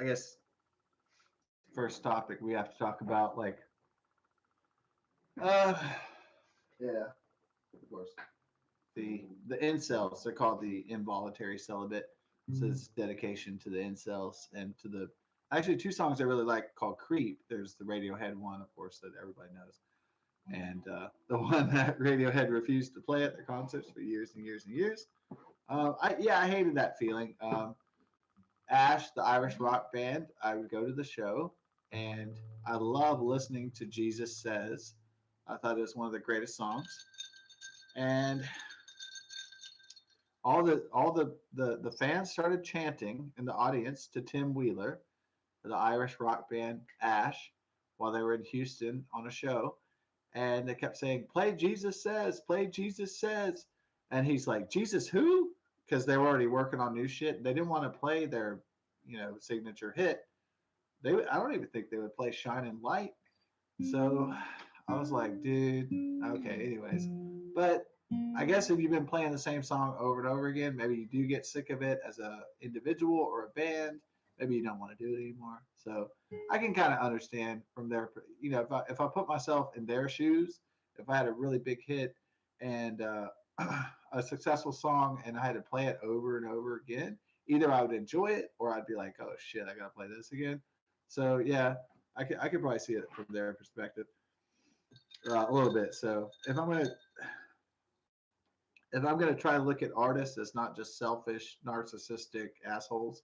I guess first topic we have to talk about like uh yeah, of course. The incels, they're called the involuntary celibate. So it's dedication to the incels and to the actually two songs I really like called Creep. There's the Radiohead one, of course, that everybody knows. And the one that Radiohead refused to play at their concerts for years and years and years. I hated that feeling. Ash, the Irish rock band, I would go to the show, and I love listening to Jesus Says. I thought it was one of the greatest songs, and all the fans started chanting in the audience to Tim Wheeler, the Irish rock band Ash, while they were in Houston on a show, and they kept saying, "Play Jesus Says, play Jesus Says," and he's like, "Jesus who?" Because they were already working on new shit. They didn't want to play their, signature hit. I don't even think they would play "Shining Light." So I was like, dude, okay. Anyways, but I guess if you've been playing the same song over and over again, maybe you do get sick of it as a individual or a band. Maybe you don't want to do it anymore. So I can kind of understand from their, if I put myself in their shoes, if I had a really big hit and a successful song and I had to play it over and over again, either I would enjoy it or I'd be like, oh shit, I gotta play this again. So yeah, I could probably see it from their perspective a little bit. So if I'm gonna try to look at artists as not just selfish, narcissistic assholes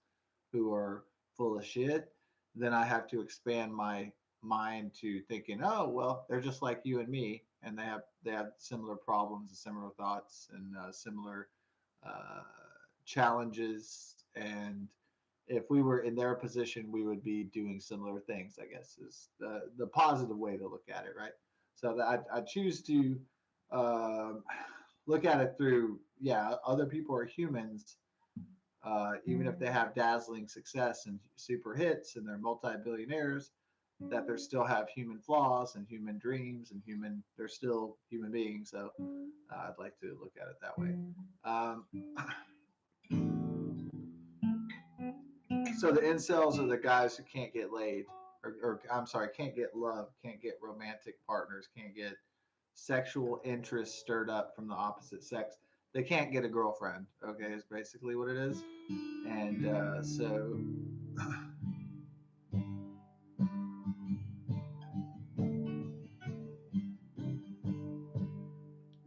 who are full of shit, then I have to expand my mind to thinking, oh well, they're just like you and me, and they have similar problems and similar thoughts and similar uh, challenges. And if we were in their position, we would be doing similar things. I guess is the positive way to look at it, right? So that I choose to um, look at it through, yeah, other people are humans, even if they have dazzling success and super hits and they're multi-billionaires, that they still have human flaws and human dreams and they're still human beings. So I'd like to look at it that way. Um, so the incels are the guys who can't get laid, or I'm sorry, can't get love, can't get romantic partners, can't get sexual interest stirred up from the opposite sex. They can't get a girlfriend. Okay, is basically what it is. And so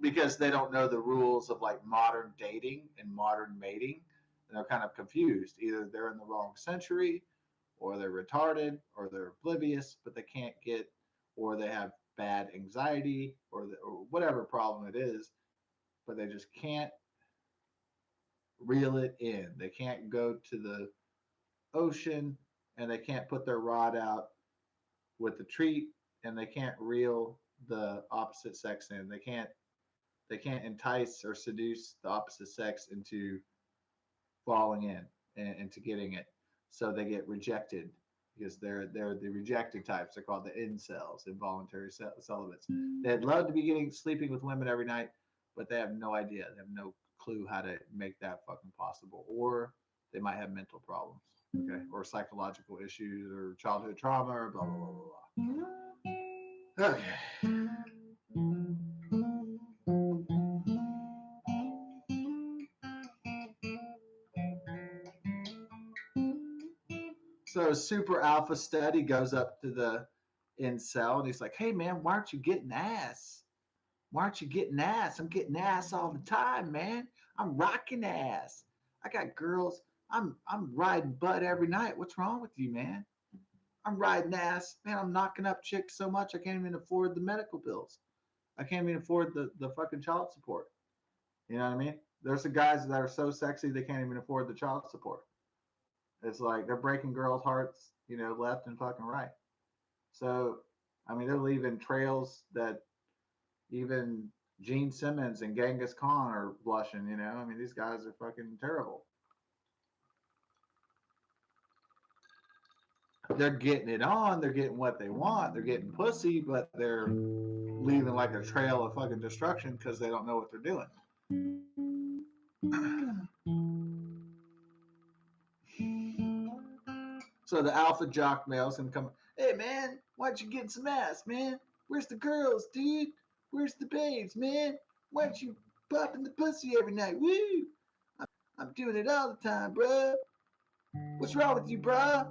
because they don't know the rules of like modern dating and modern mating, and they're kind of confused. Either they're in the wrong century, or they're retarded, or they're oblivious, but they can't get, or they have bad anxiety, or whatever problem it is, but they just can't reel it in. They can't go to the ocean and they can't put their rod out with the treat and they can't reel the opposite sex in. They can't entice or seduce the opposite sex into falling in and into getting it. So they get rejected because they're the rejected types. They're called the incels, involuntary celibates. They'd love to be sleeping with women every night, but they have no idea. They have no clue how to make that fucking possible. Or they might have mental problems, okay, or psychological issues, or childhood trauma, or blah blah blah blah blah. Okay. So Super Alpha Study goes up to the incel and he's like, "Hey man, why aren't you getting ass? Why aren't you getting ass? I'm getting ass all the time, man. I'm rocking ass. I got girls. I'm riding butt every night. What's wrong with you, man? I'm riding ass, man. I'm knocking up chicks so much I can't even afford the medical bills. I can't even afford the fucking child support. You know what I mean? There's the guys that are so sexy they can't even afford the child support. It's like they're breaking girls' hearts, left and fucking right. So, I mean, they're leaving trails that even Gene Simmons and Genghis Khan are blushing. I mean, these guys are fucking terrible. They're getting it on. They're getting what they want. They're getting pussy, but they're leaving like a trail of fucking destruction because they don't know what they're doing. So the alpha jock male's gonna come. Hey man, why don't you get some ass, man? Where's the girls, dude? Where's the babes, man? Why don't you popping the pussy every night? Woo! I'm doing it all the time, bro. What's wrong with you, bro?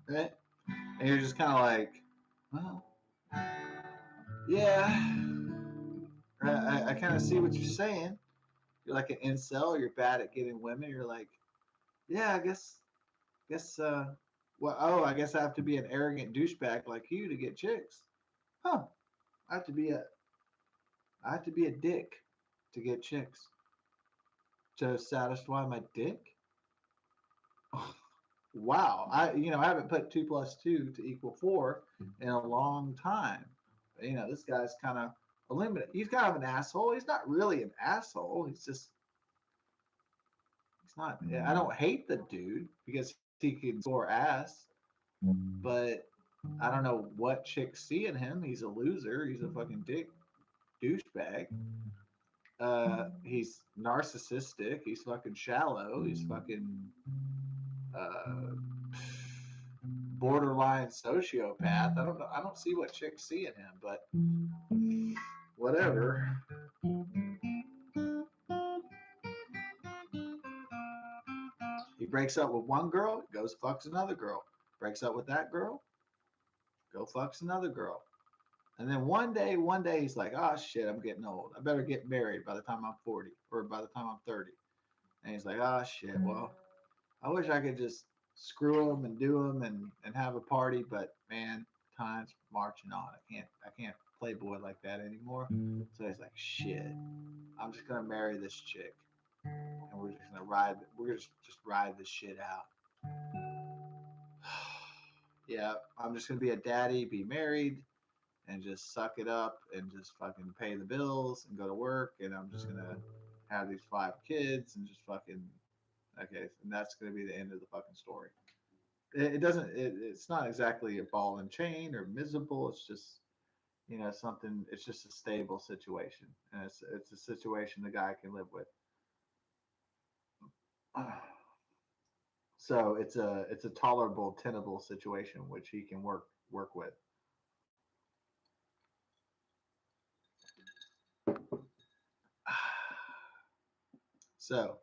Right? And you're just kind of like, well, yeah, I kind of see what you're saying. You're like an incel. You're bad at getting women. You're like, yeah, guess, well, oh, I guess I have to be an arrogant douchebag like you to get chicks. Huh? I have to be a, I have to be a dick to get chicks to satisfy my dick. Wow, I haven't put 2 plus 2 to equal 4 in a long time. This guy's kind of eliminated. He's kind of an asshole. He's not really an asshole. He's not. I don't hate the dude because he can score ass, but I don't know what chicks see in him. He's a loser. He's a fucking dick douchebag. He's narcissistic. He's fucking shallow. He's fucking uh, borderline sociopath. I don't know. I don't see what chicks see in him, but whatever. He breaks up with one girl, goes fucks another girl. Breaks up with that girl, go fucks another girl. And then one day he's like, oh shit, I'm getting old. I better get married by the time I'm 40 or by the time I'm 30. And he's like, oh shit, well, I wish I could just screw them and do them and have a party, but man, time's marching on. I can't playboy like that anymore. So he's like, shit, I'm just gonna marry this chick, and we're just ride this shit out. Yeah, I'm just gonna be a daddy, be married, and just suck it up and just fucking pay the bills and go to work, and I'm just gonna have these 5 kids and just fucking okay, and that's gonna be the end of the fucking story. It doesn't. It's not exactly a ball and chain or miserable. It's just something. It's just a stable situation, and it's a situation the guy can live with. So it's a tolerable, tenable situation which he can work with. So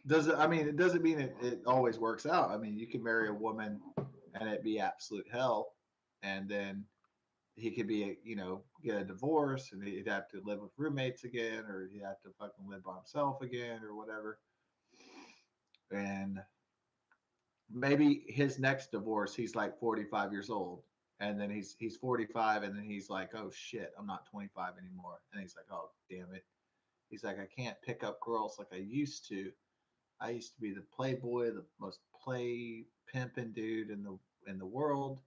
does it? I mean, it doesn't mean it always works out. I mean, you can marry a woman and it be absolute hell, and then he could be get a divorce and he'd have to live with roommates again, or he'd have to fucking live by himself again, or whatever. And maybe his next divorce, he's like 45 years old, and then he's 45, and then he's like, oh shit, I'm not 25 anymore, and he's like, oh damn it. He's like, I can't pick up girls like I used to. I used to be the playboy, the most play pimping dude in the world,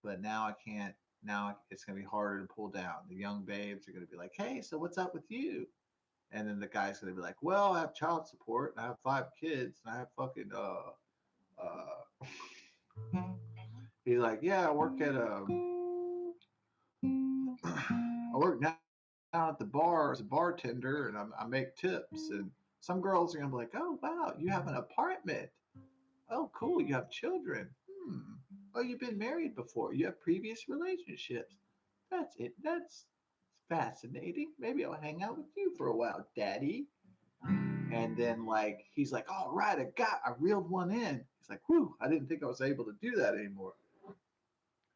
but now I can't. Now it's gonna be harder to pull down. The young babes are gonna be like, "Hey, so what's up with you?" And then the guy's gonna be like, "Well, I have child support, and I have 5 kids, and I have fucking He's like, "Yeah, I work now at the bar as a bartender, and I make tips." And some girls are gonna be like, "Oh wow, you have an apartment. Oh cool, you have children. Hmm. Oh, you've been married before. You have previous relationships. That's it. That's fascinating. Maybe I'll hang out with you for a while, daddy." And then like he's like, all right, I reeled one in. He's like, whew, I didn't think I was able to do that anymore.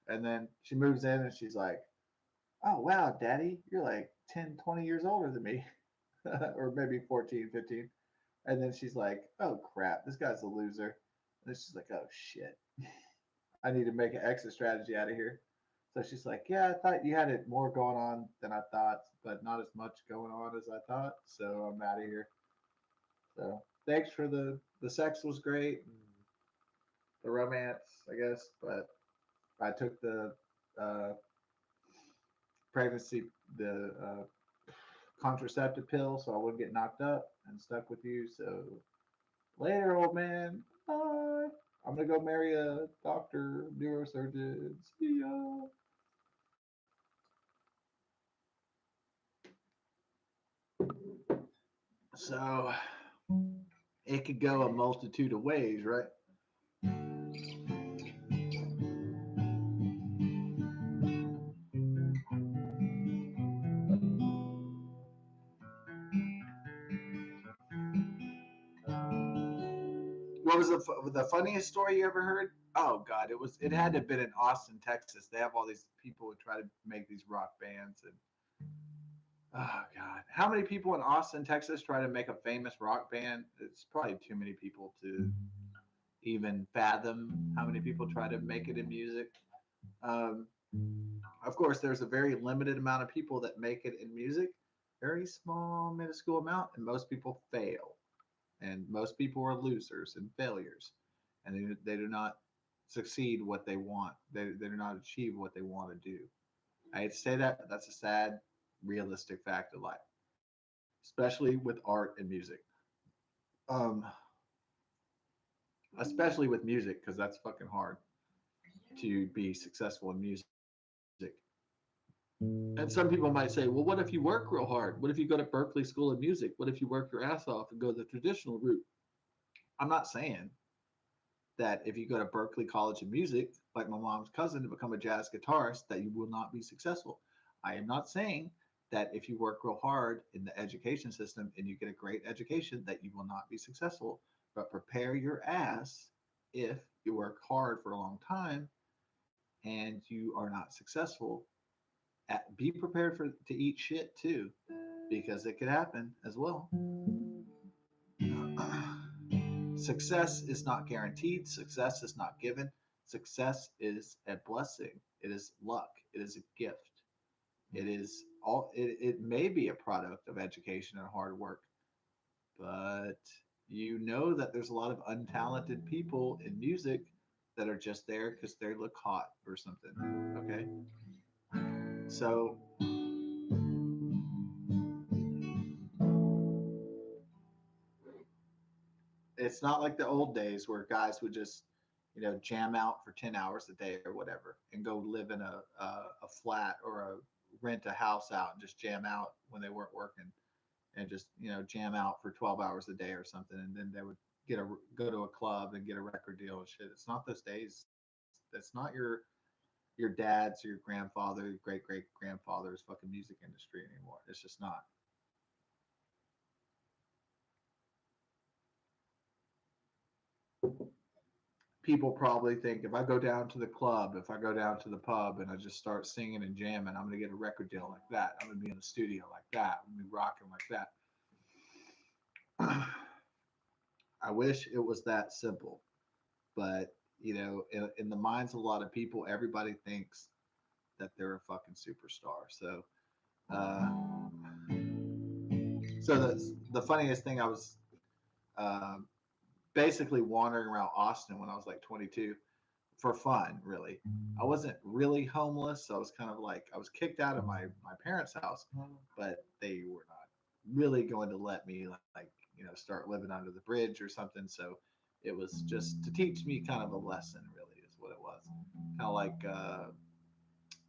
And then she moves in and she's like, oh wow, daddy, you're like 10, 20 years older than me. Or maybe 14, 15. And then she's like, oh crap, this guy's a loser. And then she's like, oh shit. I need to make an exit strategy out of here. So she's like, yeah, I thought you had it more going on than I thought, but not as much going on as I thought. So I'm out of here. So thanks for the sex was great, and the romance, I guess, but I took the uh, pregnancy, the contraceptive pill, so I wouldn't get knocked up and stuck with you. So later, old man. Bye. I'm gonna go marry a doctor, neurosurgeon. See ya. So it could go a multitude of ways, right? What was the funniest story you ever heard? Oh God, it had to have been in Austin, Texas. They have all these people who try to make these rock bands, and oh God, how many people in Austin, Texas try to make a famous rock band? It's probably too many people to even fathom how many people try to make it in music. Um, of course, there's a very limited amount of people that make it in music, very small, minuscule amount, and most people fail. And most people are losers and failures, and they do not succeed what they want. They do not achieve what they want to do. I hate to say that, but that's a sad, realistic fact of life, especially with art and music. Um, Especially with music, because that's fucking hard to be successful in music. And some people might say, well, what if you work real hard? What if you go to Berkeley School of Music? What if you work your ass off and go the traditional route? I'm not saying that if you go to Berkeley College of Music, like my mom's cousin, to become a jazz guitarist, that you will not be successful. I am not saying that if you work real hard in the education system and you get a great education, that you will not be successful. But prepare your ass if you work hard for a long time and you are not successful. Be prepared for to eat shit too, because it could happen as well. Success is not guaranteed. Success is not given. Success is a blessing. It is luck. It is a gift. It is all. It may be a product of education and hard work, but you know that there's a lot of untalented people in music that are just there because they look hot or something. Okay, so it's not like the old days where guys would just jam out for 10 hours a day or whatever and go live in a flat or rent a house out and just jam out when they weren't working and just jam out for 12 hours a day or something, and then they would go to a club and get a record deal and shit. It's not those days. That's not your dad's or your grandfather, your great grandfather's fucking music industry anymore. It's just not. People probably think if I go down to the club, if I go down to the pub and I just start singing and jamming, I'm going to get a record deal like that. I'm going to be in the studio like that. I'm going to be rocking like that. I wish it was that simple, but in the minds of a lot of people, everybody thinks that they're a fucking superstar. Uh, so the funniest thing, I was um, basically wandering around Austin when I was like 22 for fun, really. I wasn't really homeless. So I was kind of like, I was kicked out of my parents' house, but they were not really going to let me like, start living under the bridge or something. So it was just to teach me kind of a lesson, really, is what it was. Kind of like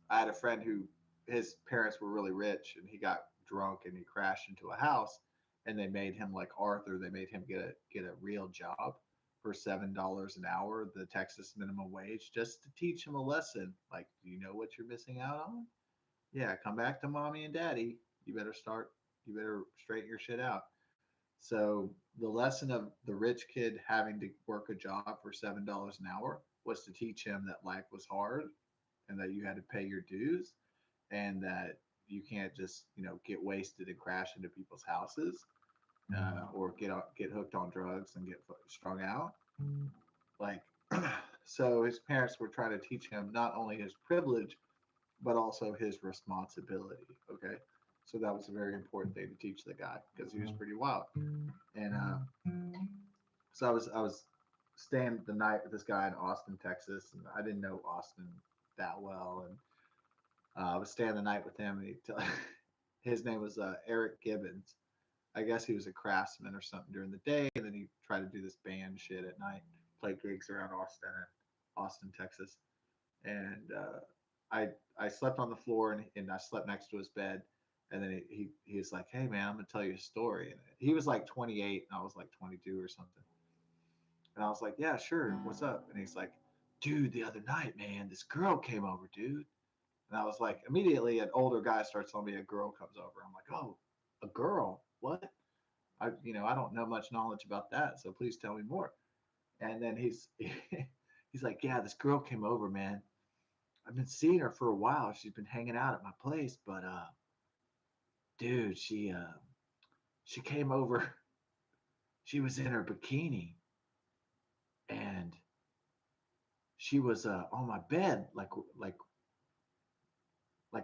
I had a friend who his parents were really rich and he got drunk and he crashed into a house and they made him like Arthur. They made him get a real job for $7 an hour, the Texas minimum wage, just to teach him a lesson. Like, do you know what you're missing out on? Yeah, come back to mommy and daddy. You better start. You better straighten your shit out. So the lesson of the rich kid having to work a job for $7 an hour was to teach him that life was hard and that you had to pay your dues and that you can't just get wasted and crash into people's houses or get hooked on drugs and get strung out. Like, so his parents were trying to teach him not only his privilege but also his responsibility. Okay, so that was a very important thing to teach the guy because he was pretty wild. And so I was staying the night with this guy in Austin, Texas, and I didn't know Austin that well, and I was staying the night with him, and his name was Eric Gibbons. I guess he was a craftsman or something during the day, and then he tried to do this band shit at night, play gigs around Austin, Texas. And I slept on the floor, and I slept next to his bed. And then he was like, "Hey man, I'm gonna tell you a story." And he was like 28, and I was like 22 or something. And I was like, "Yeah, sure. What's up?" And he's like, "Dude, the other night, man, this girl came over, dude." And I was like, immediately, an older guy starts telling me a girl comes over. I'm like, "Oh, a girl? What?" I don't know much knowledge about that, so please tell me more. And then he's like, yeah, this girl came over, man. I've been seeing her for a while. She's been hanging out at my place, but dude, she came over. She was in her bikini, and she was on my bed, like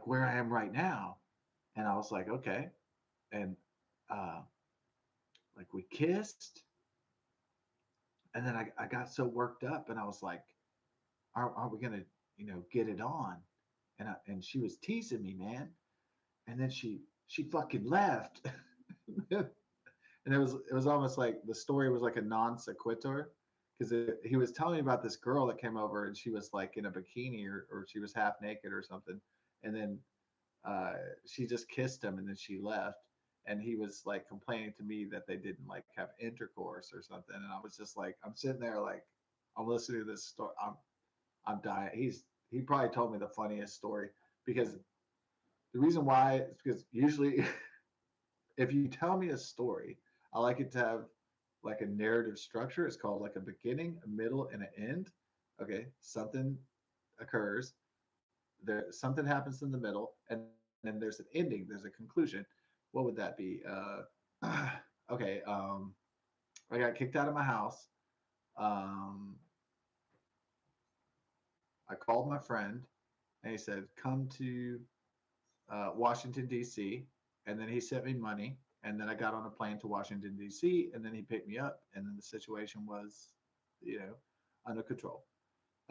where I am right now. And I was like, okay. And uh, like we kissed, and then I got so worked up, and I was like, are we gonna, get it on? And she was teasing me, man. And then she fucking left. And it was almost like the story was like a non sequitur because he was telling me about this girl that came over and she was like in a bikini or she was half naked or something, and then uh, she just kissed him and then she left, and he was like complaining to me that they didn't like have intercourse or something, and I was just like, I'm sitting there like I'm listening to this story, I'm dying. He probably told me the funniest story because the reason why is because usually if you tell me a story, I like it to have like a narrative structure. It's called like a beginning, a middle, and an end. Okay, something occurs, there something happens in the middle, and then there's an ending, there's a conclusion. What would that be? Okay, I got kicked out of my house. Um, I called my friend, and he said, "Come to Washington D.C." And then he sent me money, and then I got on a plane to Washington D.C. And then he picked me up, and then the situation was, you know, under control.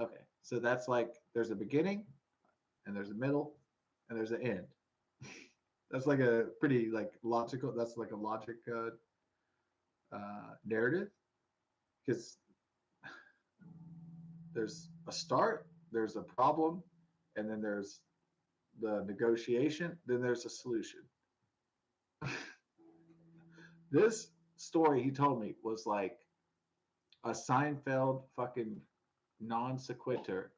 Okay, so that's like there's a beginning, and there's a middle, and there's an end. That's like a pretty like logical. That's like a logic narrative because there's a start, there's a problem, and then there's the negotiation, then there's a solution. This story he told me was like a Seinfeld fucking non sequitur.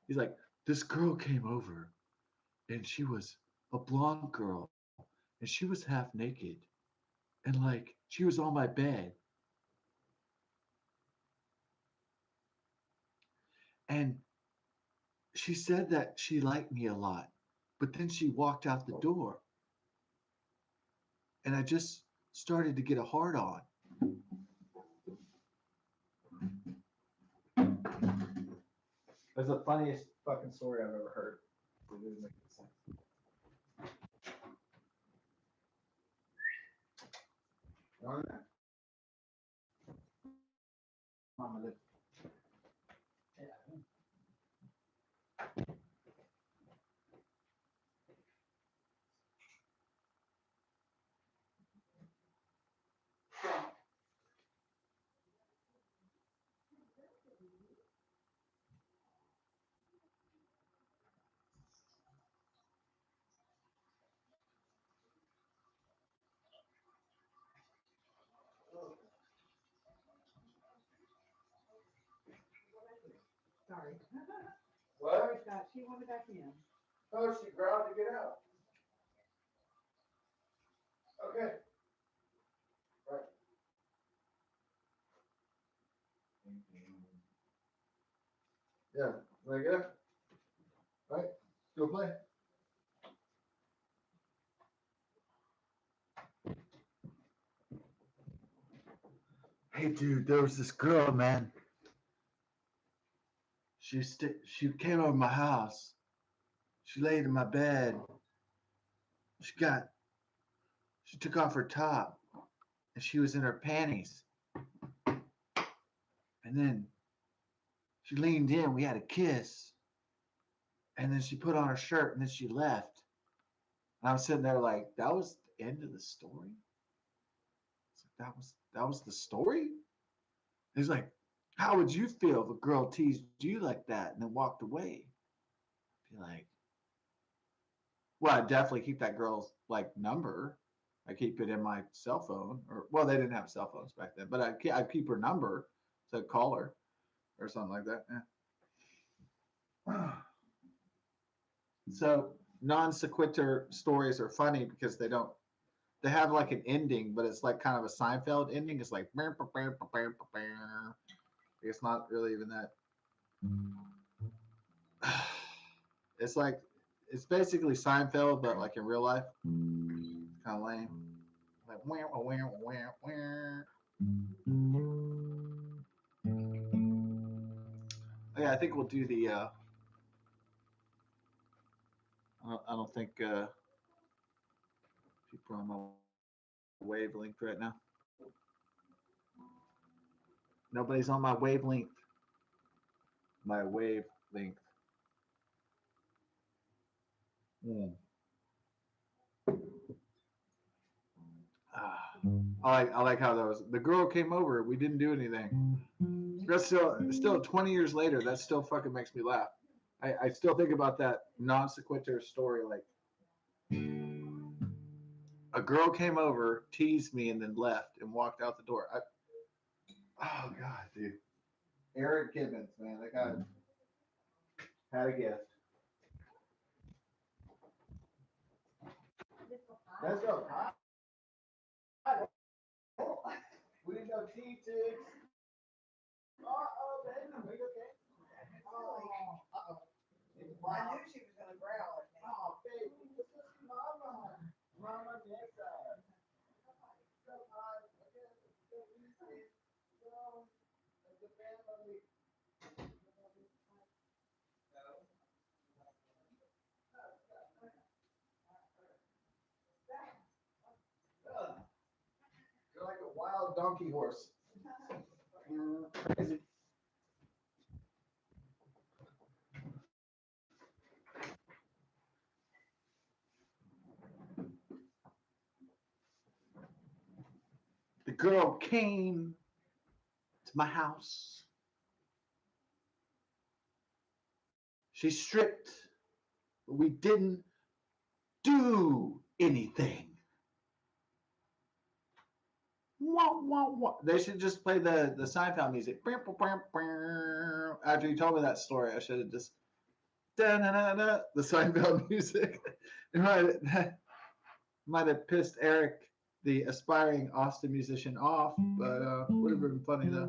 He's like, this girl came over and she was a blonde girl and she was half naked and like she was on my bed and she said that she liked me a lot, but then she walked out the door and I just started to get a hard on. That's the funniest fucking story I've ever heard. It didn't make any sense. On that? Mama, look. Sorry. What? She wanted back in. Oh, she growled to get out. Okay. Right. Yeah. Want to get up? Right. Go play. Hey, dude, there was this girl, man. She came over my house. She laid in my bed. She got she took off her top and she was in her panties. And then she leaned in. We had a kiss. And then she put on her shirt and then she left. And I was sitting there like, that was the end of the story. It's like, that was the story. He's like, how would you feel if a girl teased you like that and then walked away? Be like, well, I'd definitely keep that girl's like number. I keep it in my cell phone, or well, they didn't have cell phones back then, but I'd keep her number, so I'd call her or something like that. Yeah. So non sequitur stories are funny because they don't they have like an ending, but it's like kind of a Seinfeld ending. It's like it's not really even that. It's like it's basically Seinfeld, but like in real life. It's kind of lame. Like yeah, I think we'll do the. I don't think people are on my wavelength right now. Nobody's on my wavelength. My wavelength. Mm. Ah. I like how that was. The girl came over. We didn't do anything. That's still 20 years later. That still fucking makes me laugh. I still think about that non sequitur story. Like a girl came over, teased me, and then left and walked out the door. Oh god, dude. Eric Gibbons, man, that guy had a gift. Let's go. We didn't go T6. Uh-oh, baby. Are you okay? Uh-oh. Well, I knew she was going to growl at me. Oh, baby. This is Mama. Mama, yes, sir. So hot. Okay. So easy. So, the family. You're like a wild donkey horse. Crazy. The girl came to my house. She stripped, but we didn't do anything. Wah, wah, wah. They should just play the Seinfeld music. After you told me that story, I should have just da-na-na-na, the Seinfeld music. It might have pissed Eric, the aspiring Austin musician, off, but would have been funny though.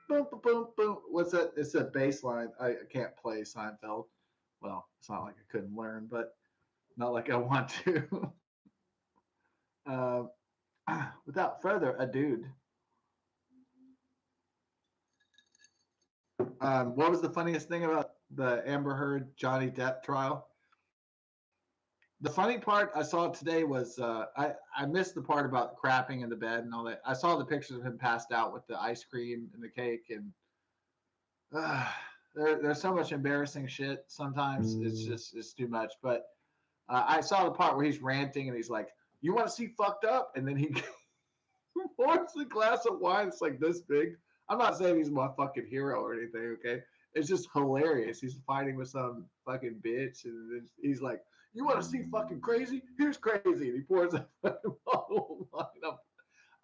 Boom, boom, boom, boom. What's that? It's a bass line. I can't play Seinfeld. Well, it's not like I couldn't learn, but not like I want to. uh, without further ado, what was the funniest thing about the Amber Heard Johnny Depp trial? The funny part I saw today was I missed the part about crapping in the bed and all that. I saw the pictures of him passed out with the ice cream and the cake, and uh, there's so much embarrassing shit. Sometimes it's too much. But I saw the part where he's ranting and he's like, "You want to see fucked up?" And then he pours a glass of wine. It's like this big. I'm not saying he's my fucking hero or anything. Okay, it's just hilarious. He's fighting with some fucking bitch, and he's like, "You want to see fucking crazy? Here's crazy." And he pours a fucking bottle of wine up.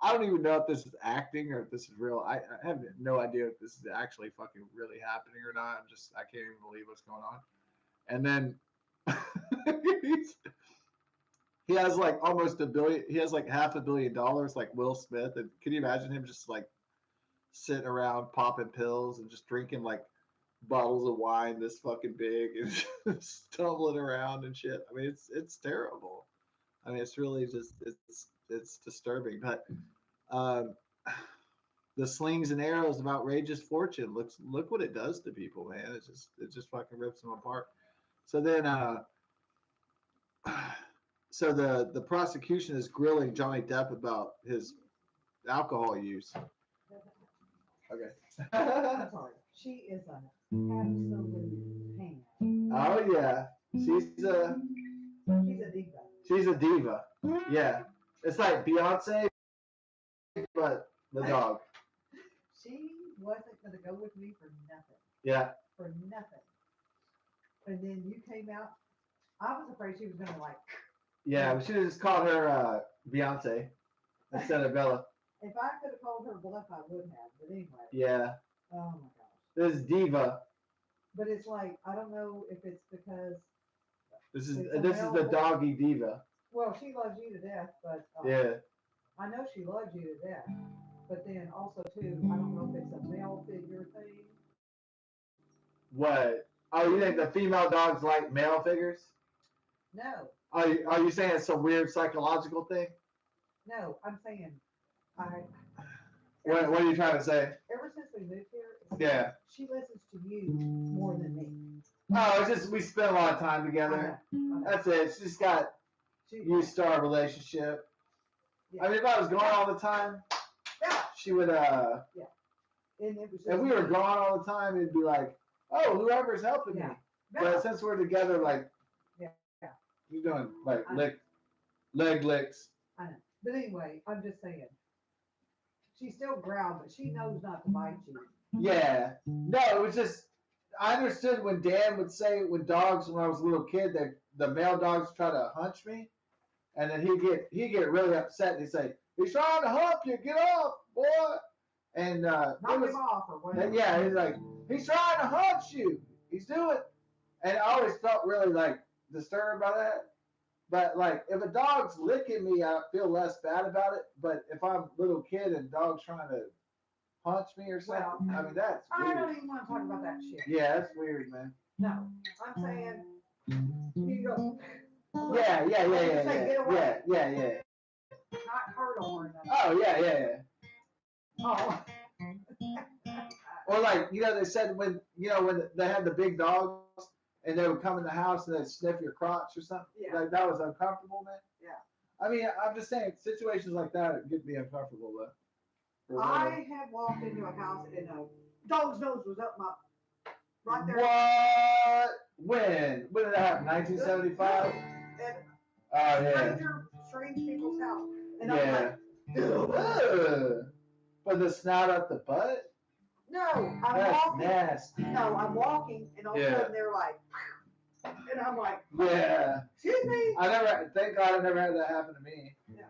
I don't even know if this is acting or if this is real. I have no idea if this is actually fucking really happening or not. I can't even believe what's going on. And then he has like almost a billion. He has like $500 million, like Will Smith. And can you imagine him just like sitting around popping pills and just drinking like bottles of wine this fucking big and stumbling around and shit? I mean, it's terrible. I mean, it's really just it's disturbing. But um, the slings and arrows of outrageous fortune. Look what it does to people, man. It just fucking rips them apart. So then so the prosecution is grilling Johnny Depp about his alcohol use. Okay. I'm sorry. She is an absolute pain. Oh yeah, She's a diva. she's a diva. Yeah, it's like Beyonce, but the dog. She wasn't going to go with me for nothing. Yeah. For nothing. And then you came out. I was afraid she was going to like. Yeah, we should have just called her Beyonce instead of Bella. If I could have called her bluff, I would have. But anyway. Yeah. Oh my gosh. This is diva. But it's like I don't know if it's because This is the doggy diva. well, she loves you to death, but Yeah. I know she loves you to death. But then also too, I don't know if it's a male figure thing. What? Oh, you think the female dogs like male figures? No, Are you saying it's some weird psychological thing? no, I'm saying I. What are you trying to say? Ever since we moved here, it's Yeah. like she listens to you more than me. Oh, it's just we spend a lot of time I together. know. That's it. She's got She, used to our relationship. yeah, I mean, if I was gone all the time, yeah, she would. yeah. And it was If just we were me. gone all the time, it'd be like, oh, whoever's helping me. Yeah. But since we're together, like, Yeah. you're doing like I know. leg licks. I know. But anyway, I'm just saying, she still growled, but she knows not to bite you. Yeah. No, it was just I understood when Dan would say when dogs when I was a little kid that the male dogs try to hunch me, and then he'd get really upset and he'd say, "He's trying to hump you, get off, boy." And Knock him off or whatever. yeah, he's like, "He's trying to hunch you. He's doing." And I always felt really like disturbed by that. But like if a dog's licking me, I feel less bad about it. But if I'm a little kid and dog's trying to punch me or something, Well, I mean that's I don't weird. even want to talk about that shit. Yeah, that's weird, man. No, I'm saying you go. Yeah, yeah, yeah, yeah, Say, yeah, get away. yeah, yeah, yeah. Not hurt them or nothing. Oh yeah, yeah, yeah. Oh, Or like they said when when they had the big dogs and they would come in the house and they'd sniff your crotch or something. yeah, Like that was uncomfortable, man. yeah. I mean, I'm just saying situations like that get me uncomfortable, though. I had walked into a house and a dog's nose was up my right there. What? When did that happen? 1975. At Oh yeah. strange people's house, and I'm Yeah. like, Ugh. But the snout up the butt? no, I'm That's walking. nasty. No, I'm walking, and all of a Yeah. sudden they're like, and I'm like, Yeah. excuse me. Thank God I never had that happen to me. Yeah.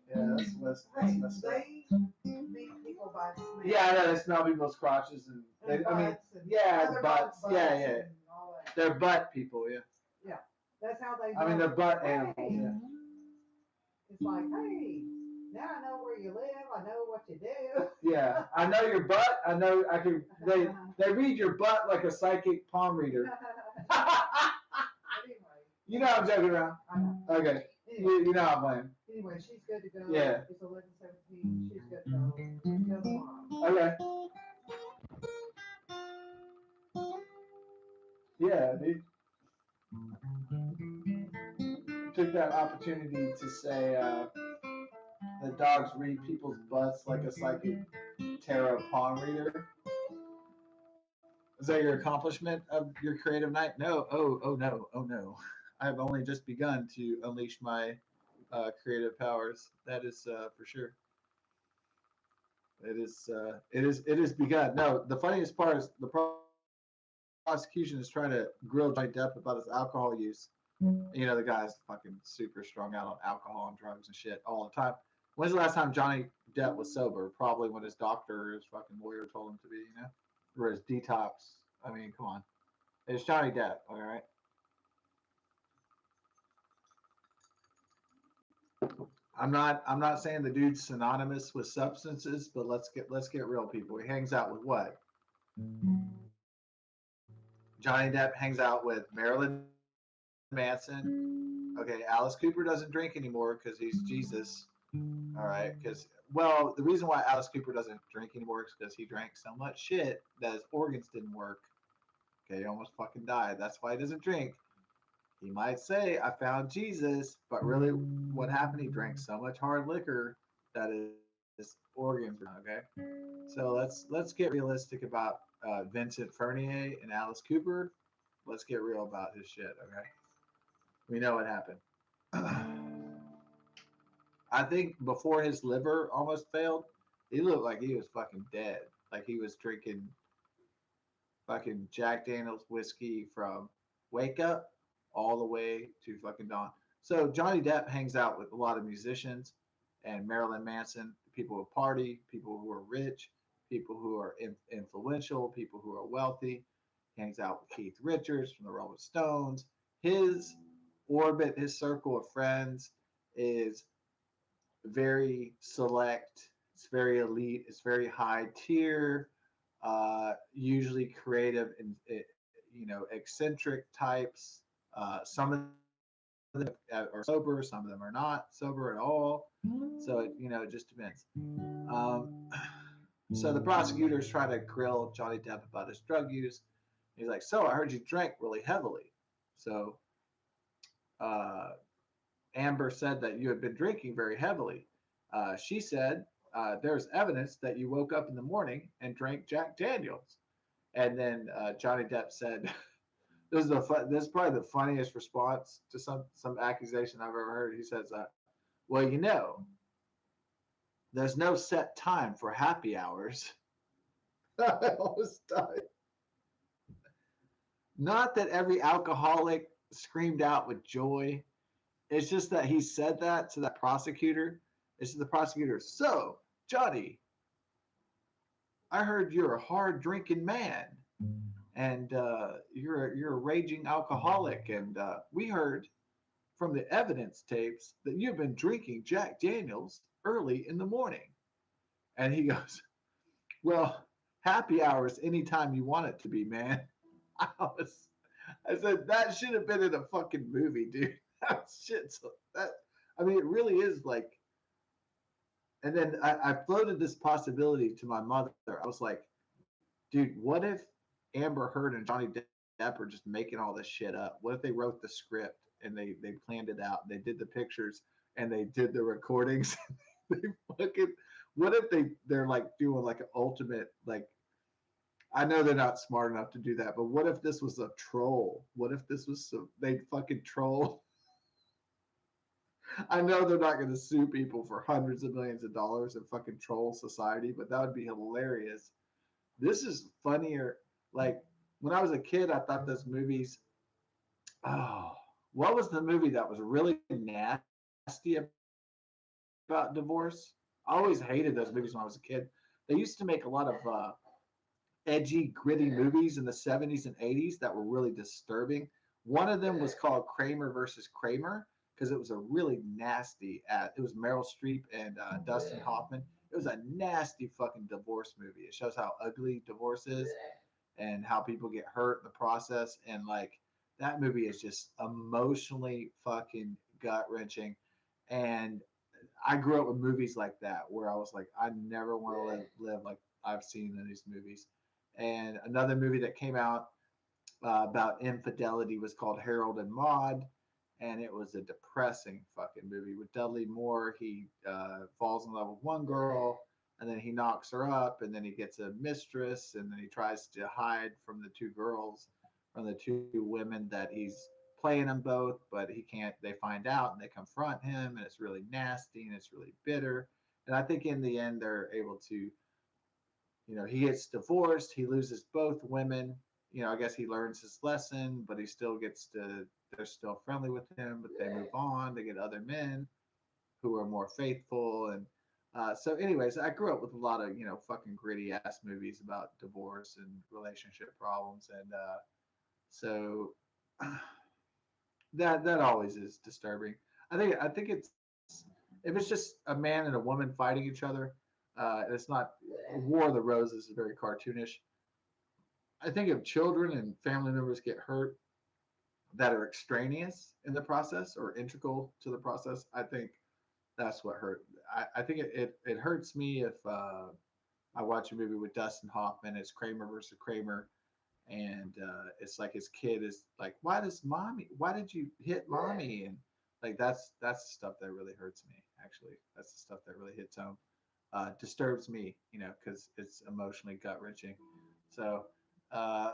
Yeah, that's Hey, messed up. they meet people by smell. Yeah, I know they smell people's crotches and And I mean, butts and yeah, other butts. dogs' Yeah, butts yeah. and all that. They're butt people, yeah. Yeah, that's how they know. I mean, they're butt Hey, animals, yeah. it's like, hey, now I know where you live. I know what you do. Yeah, I know your butt. I know I can. They read your butt like a psychic palm reader. Anyway, You know I'm joking around. I know. Okay, Anyway, you know I'm playing. anyway, she's good to go. Yeah. It's 11:17. She's good to go until tomorrow. Okay. Yeah, dude. Took that opportunity to say the dogs read people's butts like a psychic tarot palm reader. Is that your accomplishment of your creative night? No. Oh no. Oh no. I have only just begun to unleash my creative powers. That is for sure. It is begun. No, the funniest part is the prosecution is trying to grill Johnny Depp about his alcohol use. The guy's fucking super strung out on alcohol and drugs and shit all the time. When's the last time Johnny Depp was sober? Probably when his doctor or his fucking lawyer told him to be. Or his detox. I mean, come on. It's Johnny Depp, all right. I'm not saying the dude's synonymous with substances, but let's get real, people. He hangs out with what? Johnny Depp hangs out with Marilyn Manson. Okay, Alice Cooper doesn't drink anymore because he's Jesus. All right, the reason why Alice Cooper doesn't drink anymore is because he drank so much shit that his organs didn't work. Okay, he almost fucking died. That's why he doesn't drink. He might say, "I found Jesus," but really, what happened? He drank so much hard liquor that his organs were done. Okay, so let's get realistic about Vincent Fernier and Alice Cooper. Let's get real about his shit. Okay, we know what happened. I think before his liver almost failed, he looked like he was fucking dead. Like he was drinking fucking Jack Daniels whiskey from wake up all the way to fucking dawn. So Johnny Depp hangs out with a lot of musicians and Marilyn Manson, people who party, people who are rich, people who are influential, people who are wealthy. He hangs out with Keith Richards from the Rolling Stones. His orbit, his circle of friends is very select. It's very elite. It's very high tier. Usually creative and eccentric types. Some of them are sober. Some of them are not sober at all. So it just depends. Um, so the prosecutors try to grill Johnny Depp about his drug use. He's like, "So I heard you drank really heavily." So uh, Amber said that you had been drinking very heavily. She said, "There's evidence that you woke up in the morning and drank Jack Daniels." And then Johnny Depp said, "This is probably the funniest response to some accusation I've ever heard." He says, "Well, there's no set time for happy hours." I almost died. Not that every alcoholic screamed out with joy. It's just that he said that to that prosecutor. It's to the prosecutor. So, Johnny, I heard you're a hard drinking man, and you're a raging alcoholic, and we heard from the evidence tapes that you've been drinking Jack Daniels early in the morning. And he goes, "Well, happy hours anytime you want it to be, man." I was, I said that should have been in a fucking movie, dude. That shit. So that I mean, it really is like. And then I floated this possibility to my mother. I was like, dude, what if Amber Heard and Johnny Depp are just making all this shit up? What if they wrote the script and they planned it out? They did the pictures and they did the recordings. They fucking. What if they're like doing like an ultimate like. I know they're not smart enough to do that, but what if this was a troll? What if this was they fucking troll. I know they're not going to sue people for hundreds of millions of dollars and fucking troll society, but that would be hilarious. This is funnier. Like when I was a kid, I thought those movies. Oh, what was the movie that was really nasty about divorce? I always hated those movies when I was a kid. They used to make a lot of edgy, gritty movies in the 70s and 80s that were really disturbing. One of them was called Kramer versus Kramer because it was a really nasty. It was Meryl Streep and Dustin Hoffman. It was a nasty fucking divorce movie. It shows how ugly divorce is and how people get hurt in the process. And like that movie is just emotionally fucking gut wrenching. And I grew up with movies like that where I was like, I never want to live like I've seen in these movies. And another movie that came out about infidelity was called Harold and Maude, and it was a depressing fucking movie with Dudley Moore. He falls in love with one girl, and then he knocks her up, and then he gets a mistress, and then he tries to hide from the two girls, from the two women that he's playing them both, but he can't. They find out and they confront him, and it's really nasty and it's really bitter. And I think in the end they're able to, he gets divorced, he loses both women. I guess he learns his lesson, but he still gets to, they're still friendly with him, but they move on, they get other men who are more faithful. And so, anyways, I grew up with a lot of, fucking gritty ass movies about divorce and relationship problems. And so that always is disturbing. I think if it's just a man and a woman fighting each other, it's not War of the Roses is very cartoonish. I think if children and family members get hurt that are extraneous in the process or integral to the process, I think that's what hurt. I think it hurts me if I watch a movie with Dustin Hoffman. It's Kramer versus Kramer, and it's like his kid is like, why did you hit mommy? And like that's the stuff that really hurts me. Actually, that's the stuff that really hits home, disturbs me, because it's emotionally gut wrenching. So uh,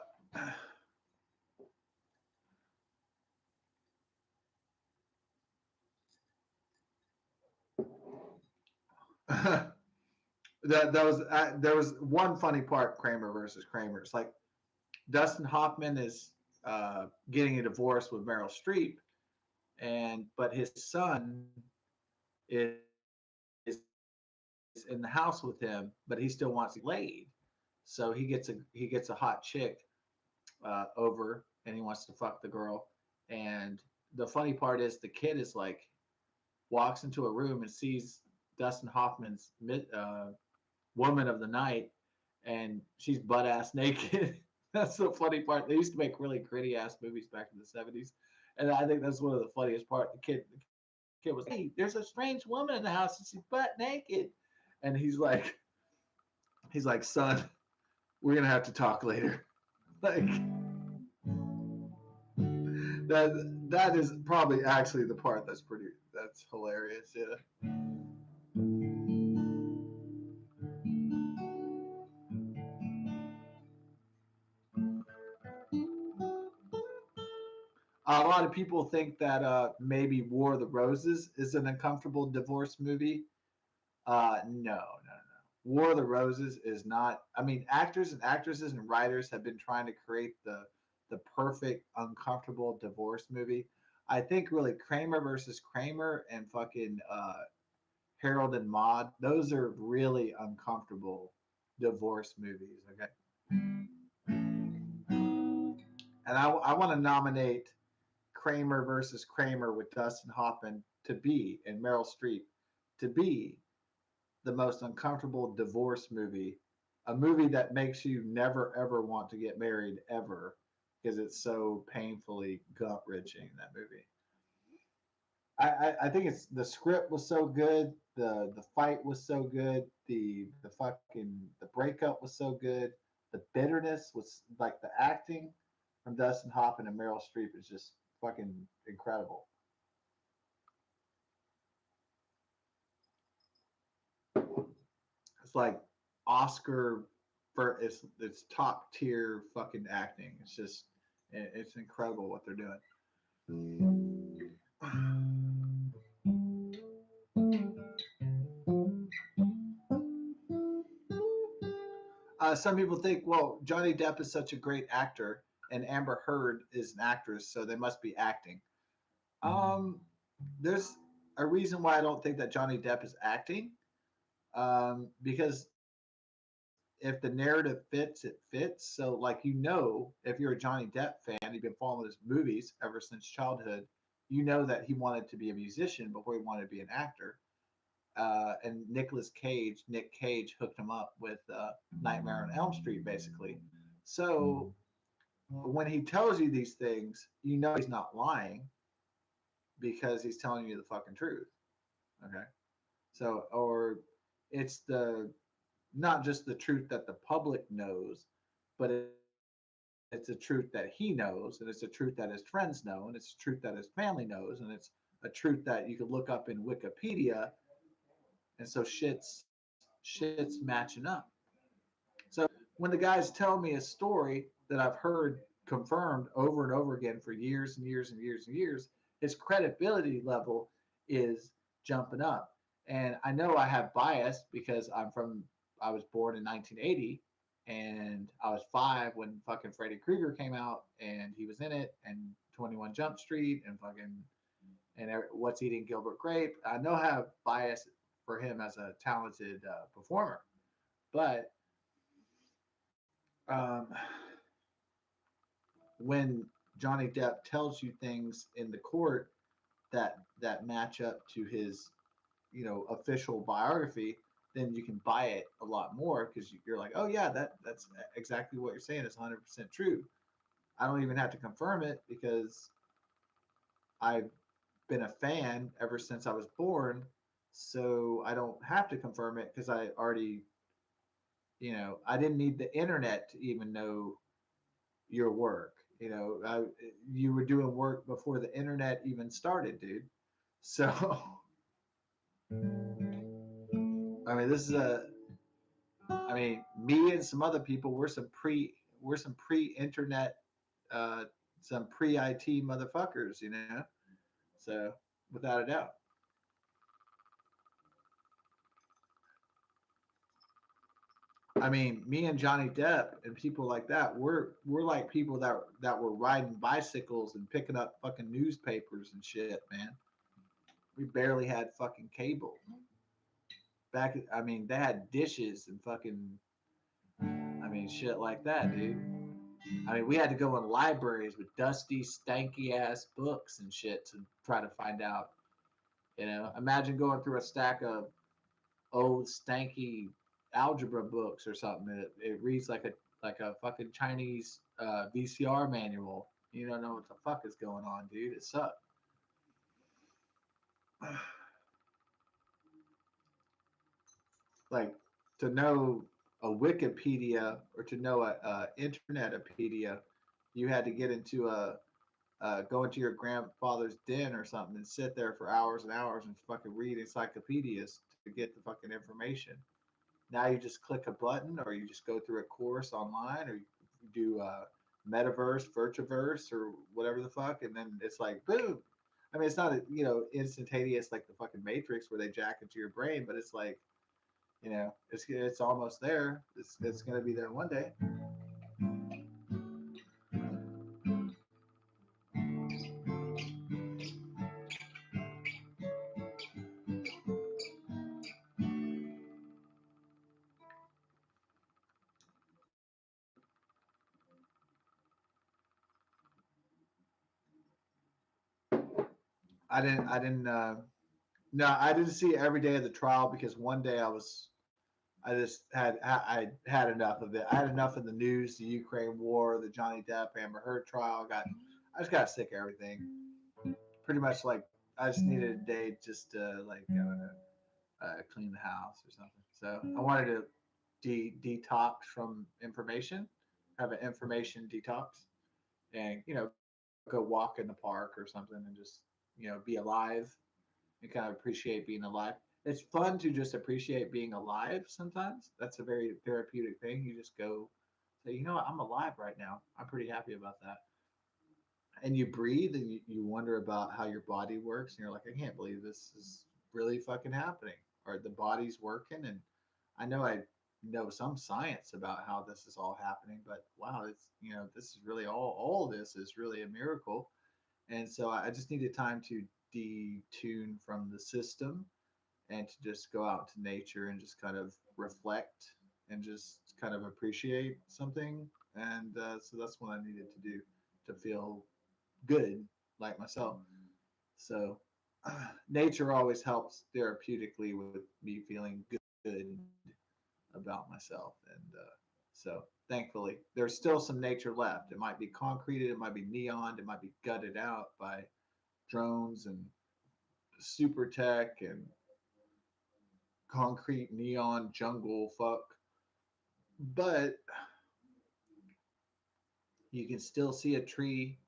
that was there was one funny part, Kramer versus Kramer. It's like Dustin Hoffman is getting a divorce with Meryl Streep, and but his son is in the house with him, but he still wants to be laid. So he gets a hot chick over, and he wants to fuck the girl. And the funny part is the kid is like, walks into a room and sees Dustin Hoffman's woman of the night, and she's butt ass naked. That's the funny part. They used to make really gritty ass movies back in the '70s, and I think that's one of the funniest part. The kid was like, "Hey, there's a strange woman in the house, and she's butt naked," and he's like, "Son, we're gonna have to talk later." Like that is probably actually the part that's hilarious. Yeah. A lot of people think that maybe War of the Roses is an uncomfortable divorce movie. No, no, no. War of the Roses is not. I mean, actors and actresses and writers have been trying to create the perfect uncomfortable divorce movie. I think really Kramer versus Kramer and fucking Harold and Maude. Those are really uncomfortable divorce movies. Okay, and I want to nominate Kramer versus Kramer with Dustin Hoffman to be and Meryl Streep to be the most uncomfortable divorce movie, a movie that makes you never ever want to get married ever because it's so painfully gut wrenching. That movie. I think it's the script was so good, the fight was so good, the fucking the breakup was so good, the bitterness was like the acting from Dustin Hoffman and Meryl Streep is just fucking incredible. It's like Oscar for it's top tier fucking acting. It's just it's incredible what they're doing. Some people think, well, Johnny Depp is such a great actor, and Amber Heard is an actress, so they must be acting. Um, there's a reason why I don't think that Johnny Depp is acting. Because if the narrative fits, it fits. So, like, if you're a Johnny Depp fan, you've been following his movies ever since childhood, that he wanted to be a musician before he wanted to be an actor. And Nick Cage hooked him up with Nightmare on Elm Street, basically. So when he tells you these things, he's not lying because he's telling you the fucking truth. Okay. So, or it's not just the truth that the public knows, but it's a truth that he knows, and it's a truth that his friends know, and it's a truth that his family knows, and it's a truth that you could look up in Wikipedia, and so shit's matching up. So when the guys tell me a story that I've heard confirmed over and over again for years and years and years and years, his credibility level is jumping up. And I know I have bias because I was born in 1980 and I was 5 when fucking Freddy Krueger came out and he was in it and 21 Jump Street and fucking and What's Eating Gilbert Grape. I know I have bias for him as a talented performer, but um, when Johnny Depp tells you things in the court that match up to his official biography, then you can buy it a lot more because you're like, oh yeah, that's exactly what you're saying is 100% true. I don't even have to confirm it because I've been a fan ever since I was born, so I don't have to confirm it because I already, I didn't need the internet to even know your work. You were doing work before the internet even started, dude. So, I mean, this is a, I mean, me and some other people, we're some pre-internet, uh, some pre-IT motherfuckers, So, without a doubt. I mean, me and Johnny Depp and people like that, we're like people that were riding bicycles and picking up fucking newspapers and shit, man. We barely had fucking cable. I mean, they had dishes and fucking, I mean, shit like that, dude. I mean, we had to go in libraries with dusty, stanky ass books and shit to try to find out Imagine going through a stack of old stanky algebra books or something. It reads like a fucking Chinese VCR manual. You don't know what the fuck is going on, dude. It sucks. Like to know a Wikipedia or to know a Internetopedia, you had to get into go into your grandfather's den or something and sit there for hours and hours and fucking read encyclopedias to get the fucking information. Now you just click a button, or you just go through a course online, or you do metaverse, virtuverse, or whatever the fuck, and then it's like boom. I mean, it's not instantaneous like the fucking Matrix where they jack into your brain, but it's like it's almost there. It's gonna be there one day. I didn't. No, I didn't see every day of the trial because one day I just I had enough of it. I had enough of the news, the Ukraine war, the Johnny Depp Amber Heard trial. I just got sick of everything. Pretty much like I just needed a day just to like I don't know, clean the house or something. So I wanted to detox from information, have an information detox, and go walk in the park or something and just be alive and kind of appreciate being alive. It's fun to just appreciate being alive sometimes. That's a very therapeutic thing. You just go say, you know what, I'm alive right now. I'm pretty happy about that. And you breathe and you wonder about how your body works. And you're like, I can't believe this is really fucking happening. Or the body's working. And I know some science about how this is all happening, but wow, this is really all this is really a miracle. And so I just needed time to detune from the system and to just go out to nature and just kind of reflect and just kind of appreciate something. And so that's what I needed to do to feel good, like myself. So nature always helps therapeutically with me feeling good about myself. And so thankfully, there's still some nature left. It might be concreted, it might be neon, it might be gutted out by drones and super tech and concrete neon jungle fuck. But you can still see a tree,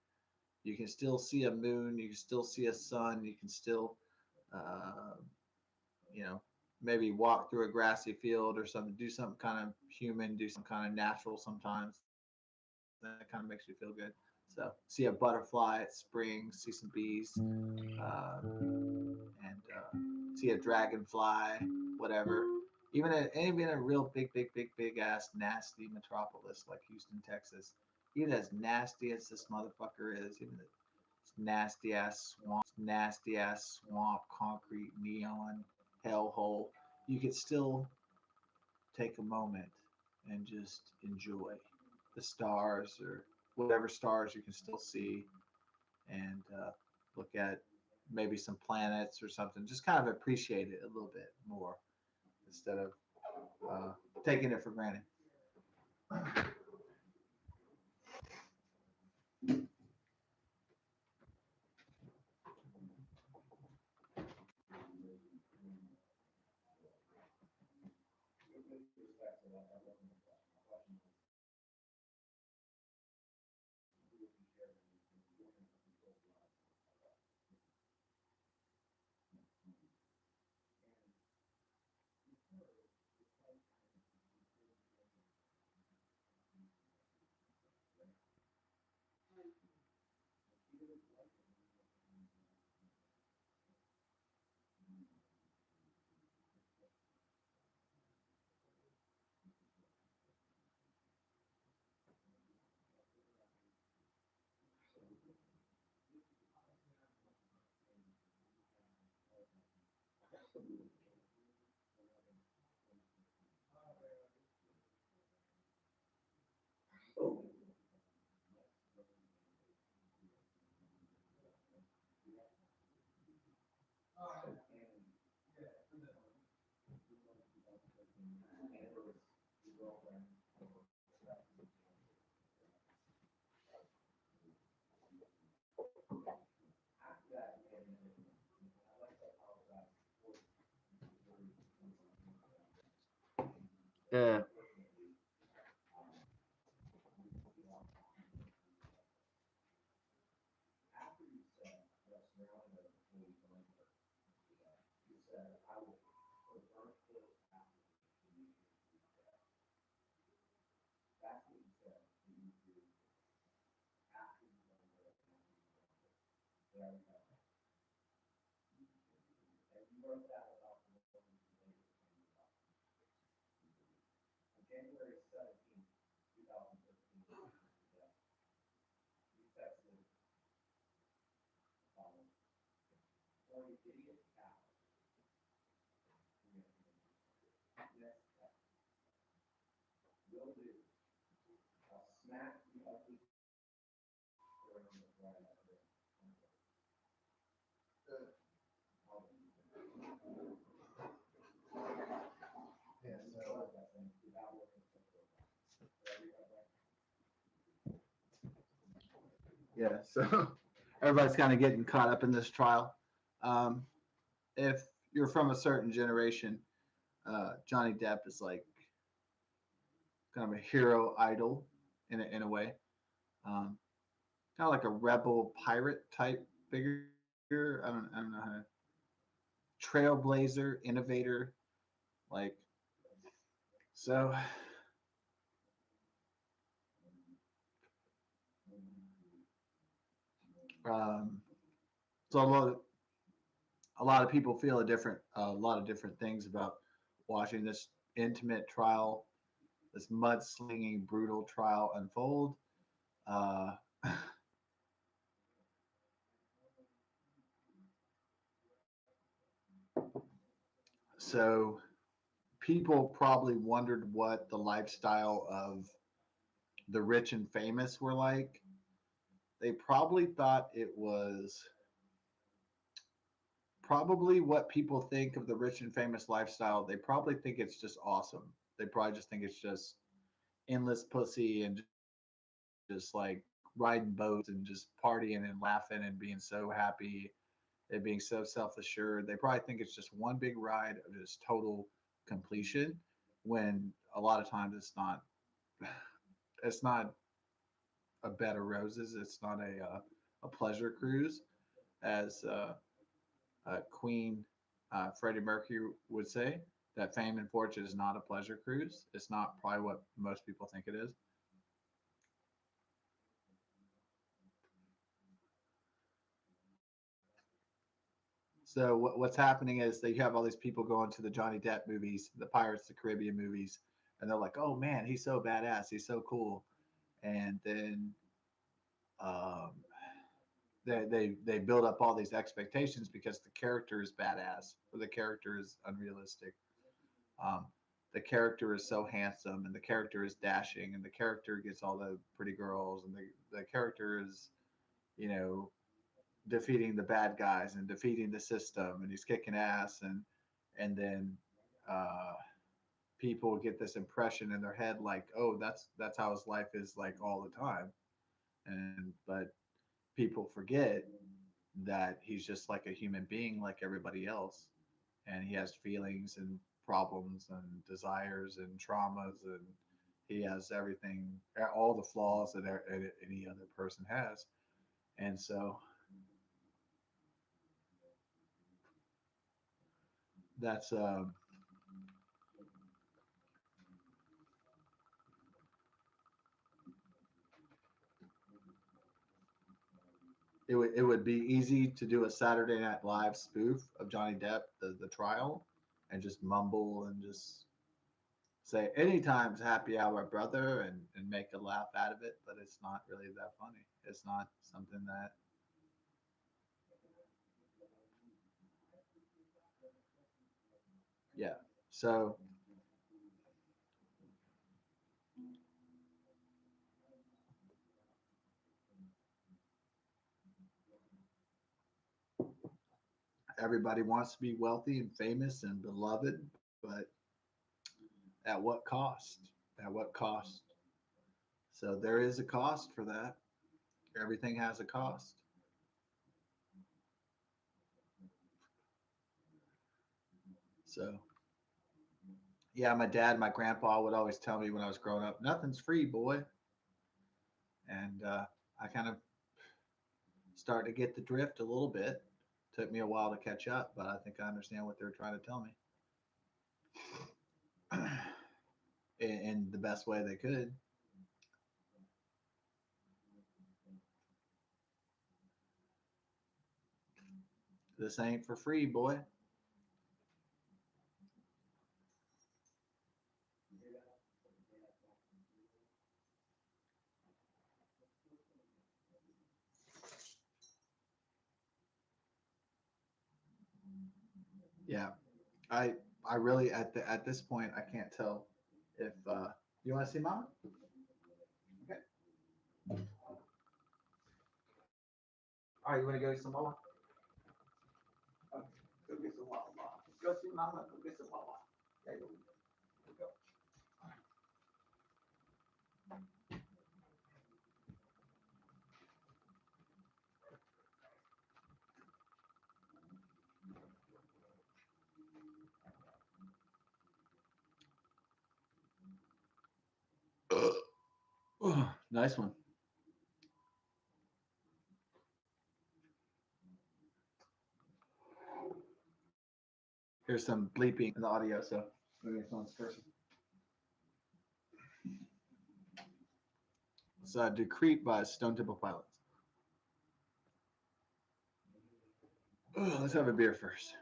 you can still see a moon, you can still see a sun, you can still, uh, you know, maybe walk through a grassy field or something, do something kind of human, do some kind of natural sometimes. That kind of makes you feel good. So see a butterfly at spring, see some bees, and see a dragonfly, whatever. Even a real big ass nasty metropolis like Houston, Texas, even as nasty as this motherfucker is, even the nasty ass swamp, concrete, neon, hellhole, you could still take a moment and just enjoy the stars or whatever stars you can still see, and look at maybe some planets or something. Just kind of appreciate it a little bit more instead of uh, taking it for granted. Yeah. Yeah. So everybody's kind of getting caught up in this trial. Um, if you're from a certain generation, Johnny Depp is like kind of a hero idol in a way. Um, Kind of like a rebel pirate type figure. I don't know how to, trailblazer, innovator, like so. Um, so a lot of people feel a lot of different things about watching this intimate trial, this mudslinging, brutal trial unfold. Uh, so people probably wondered what the lifestyle of the rich and famous were like. They probably thought it was probably what people think of the rich and famous lifestyle. They probably think it's just awesome. They probably just think it's just endless pussy and just like riding boats and just partying and laughing and being so happy and being so self assured. They probably think it's just one big ride of just total completion when a lot of times it's not a bed of roses. It's not a pleasure cruise as Queen Freddie Mercury would say that fame and fortune is not a pleasure cruise. It's not probably what most people think it is. So what's happening is that you have all these people going to the Johnny Depp movies, the Pirates of the Caribbean movies, and they're like, "Oh man, he's so badass, he's so cool," and then um, they build up all these expectations because the character is badass or the character is unrealistic. Um, the character is so handsome and the character is dashing and the character gets all the pretty girls and the character is you know defeating the bad guys and defeating the system and he's kicking ass and then uh, people get this impression in their head like oh that's how his life is like all the time and but people forget that he's just like a human being like everybody else and he has feelings and problems and desires and traumas and he has everything all the flaws that any other person has and so that's it would be easy to do a Saturday Night Live spoof of Johnny Depp the trial and just mumble and just say anytime's happy hour brother and make a laugh out of it but it's not really that funny it's not something that yeah so everybody wants to be wealthy and famous and beloved but at what cost at what cost so there is a cost for that everything has a cost so Yeah, my dad, my grandpa would always tell me when I was growing up, nothing's free, boy. And I kind of started to get the drift a little bit. Took me a while to catch up, but I think I understand what they're trying to tell me in the best way they could. This ain't for free, boy. Yeah, I I really at this point I can't tell if you want to see mama. Okay. All right, you want to go get some Wawa? Okay. Go get some Wawa. Go see mama. Go get some Wawa. There you go. Oh, nice one. Here's some bleeping in the audio, so maybe someone's cursing. It's Decrete by Stone Temple Pilots. Let's have a beer first.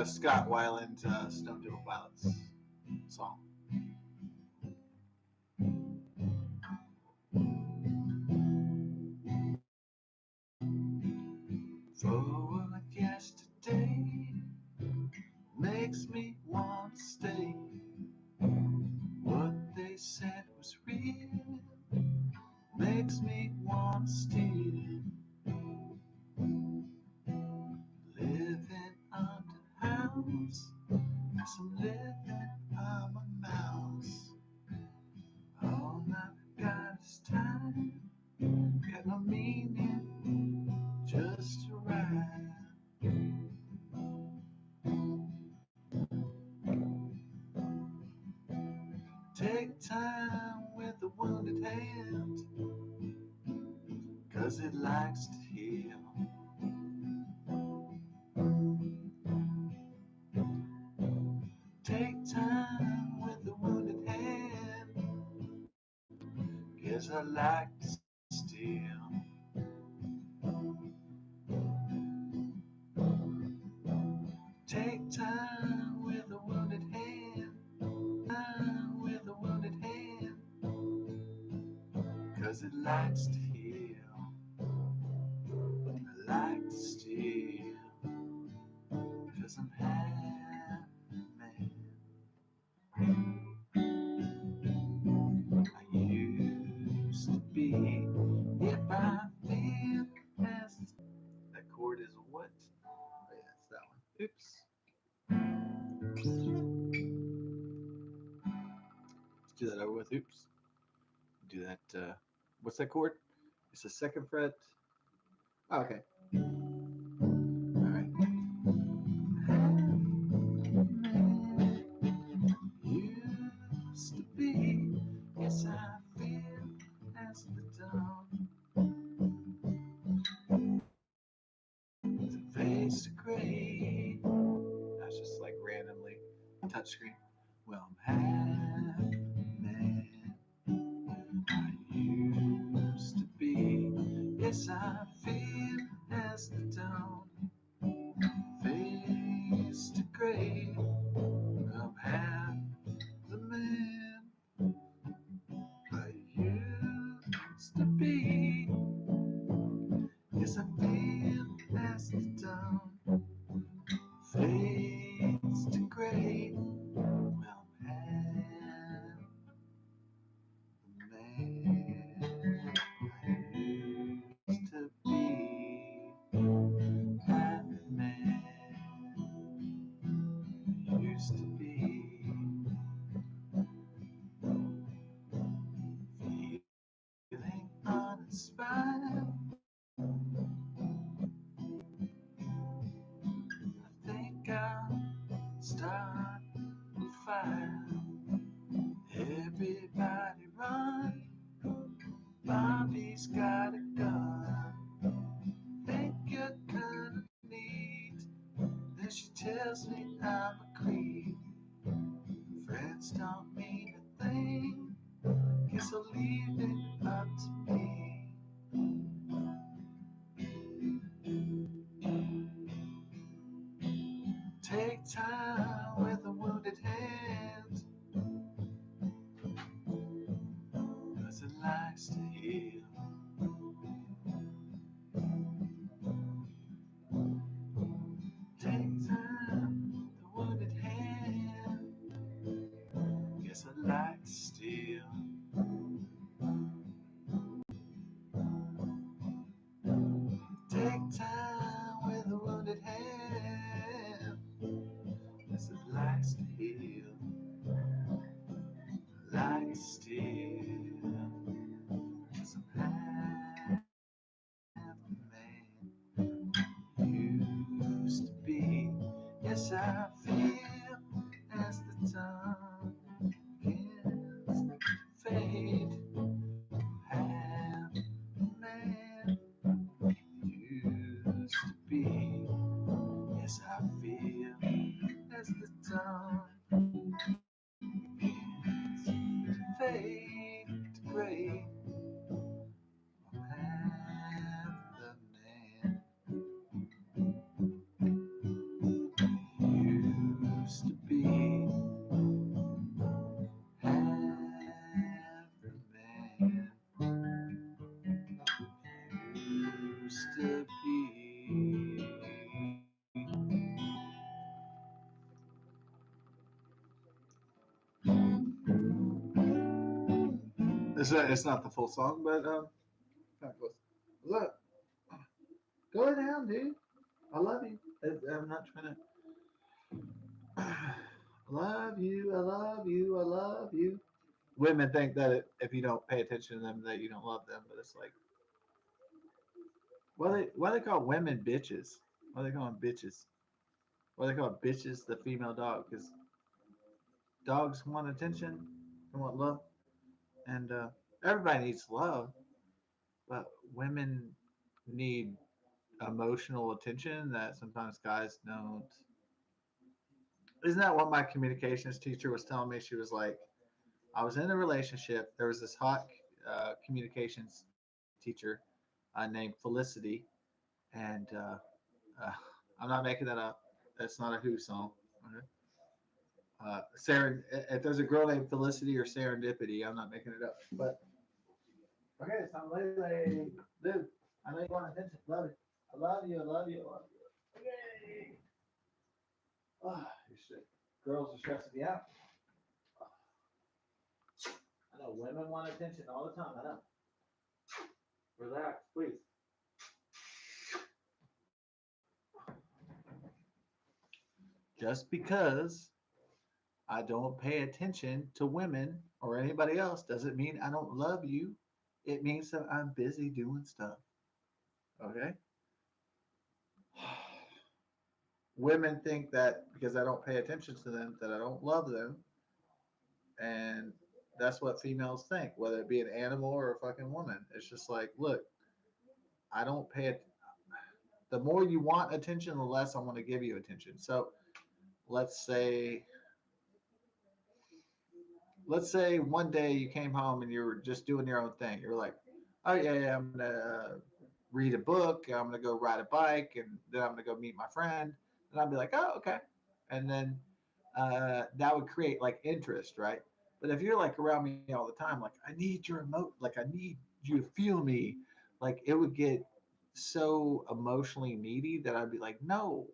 Scott Weiland's Stone Temple Pilots song. Forward yesterday makes me want to stay. What they said was real makes me want to steal. Living under house, yes, I'm living, I'm a mouse. All I've got is time, got no meaning, just to ride. Take time with the wounded hand, 'cause it likes to heal. Take time with the wounded hand, 'cause I like to steal. Take time with the wounded hand, time with the wounded hand, 'cause it likes to heal. I like to steal, 'cause I'm half man. I used to be, if I feel as that chord is what? Oh yeah, it's that one. Oops. Let's do that over with. Oops. Do that. What's that chord? It's the second fret. Oh, okay. All right. Used to be, yes I feel as the dawn fades to gray. That's just like randomly touchscreen. Well, I'm half man. I used to be, yes I feel as the dawn fades to gray. I'm half the man I used to be. Yes, I feel as the dawn fades to gray. smile. I think I'll start a fire. Everybody run. Bobby's got a gun. Think you're kinda neat. Then she tells me I'm a creep. Friends don't mean a thing. Guess I'll leave it up to me. Take time with a wounded hand, 'cause it likes to heal. Take time with a wounded hand, guess I like to steal. Take time with a wounded hand, guess it likes to heal. Like to steal, 'cause I'm half the man used to be. Yes, I feel as the time begins to fade. Half the man used to be. Yes, I feel as the dawn begins to fade to gray. I'm half the man used to be. Half the man used to be. It's not the full song, but kind of close. Look, go down, dude. I love you. I'm not trying to. Love you. I love you. I love you. Women think that if you don't pay attention to them, that you don't love them. But it's like, why they call women bitches? Why they call them bitches? Why they call bitches the female dog? Because dogs want attention, they want love, and everybody needs love, but women need emotional attention that sometimes guys don't. Isn't that what my communications teacher was telling me? She was like, I was in a relationship. There was this hot communications teacher named Felicity, and uh, I'm not making that up. That's not a Who song. Okay? If there's a girl named Felicity or Serendipity, I'm not making it up. But okay, so I'm lady, dude. I know you want attention. Love it. I love you. I love you. I love you. Okay. Oh, you're sick. Girls are stressing me out. I know women want attention all the time. I know. Relax, please. Just because I don't pay attention to women or anybody else doesn't mean I don't love you. It means that I'm busy doing stuff. Okay? Women think that because I don't pay attention to them, that I don't love them. And that's what females think, whether it be an animal or a fucking woman. It's just like, look, I don't pay it. The more you want attention, the less I want to give you attention. So let's say let's say one day you came home and you were just doing your own thing. You're like, oh yeah, I'm gonna read a book. I'm gonna go ride a bike, and then I'm gonna go meet my friend. And I'd be like, oh okay, and then that would create like interest, right? But if you're like around me all the time, like I need your like I need you to feel me, like it would get so emotionally needy that I'd be like, no,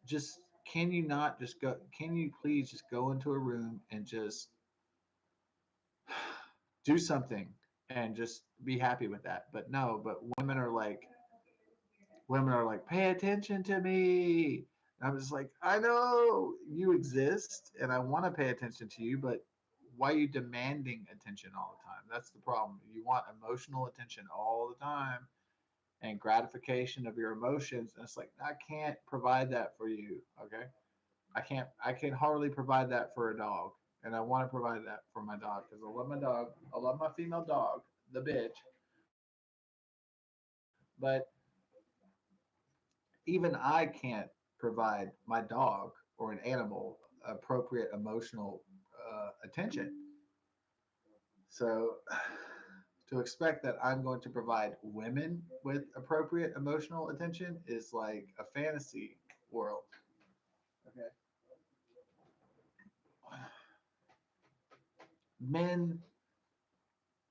just can you not just go? Can you please just go into a room and just do something and just be happy with that. But no, but women are like, pay attention to me. And I'm just like, I know you exist and I want to pay attention to you, but why are you demanding attention all the time? That's the problem. You want emotional attention all the time and gratification of your emotions. And it's like, I can't provide that for you. Okay. I can hardly provide that for a dog. And I want to provide that for my dog because I love my dog. I love my female dog, the bitch. But even I can't provide my dog or an animal appropriate emotional attention. So to expect that I'm going to provide women with appropriate emotional attention is like a fantasy world. Okay. Men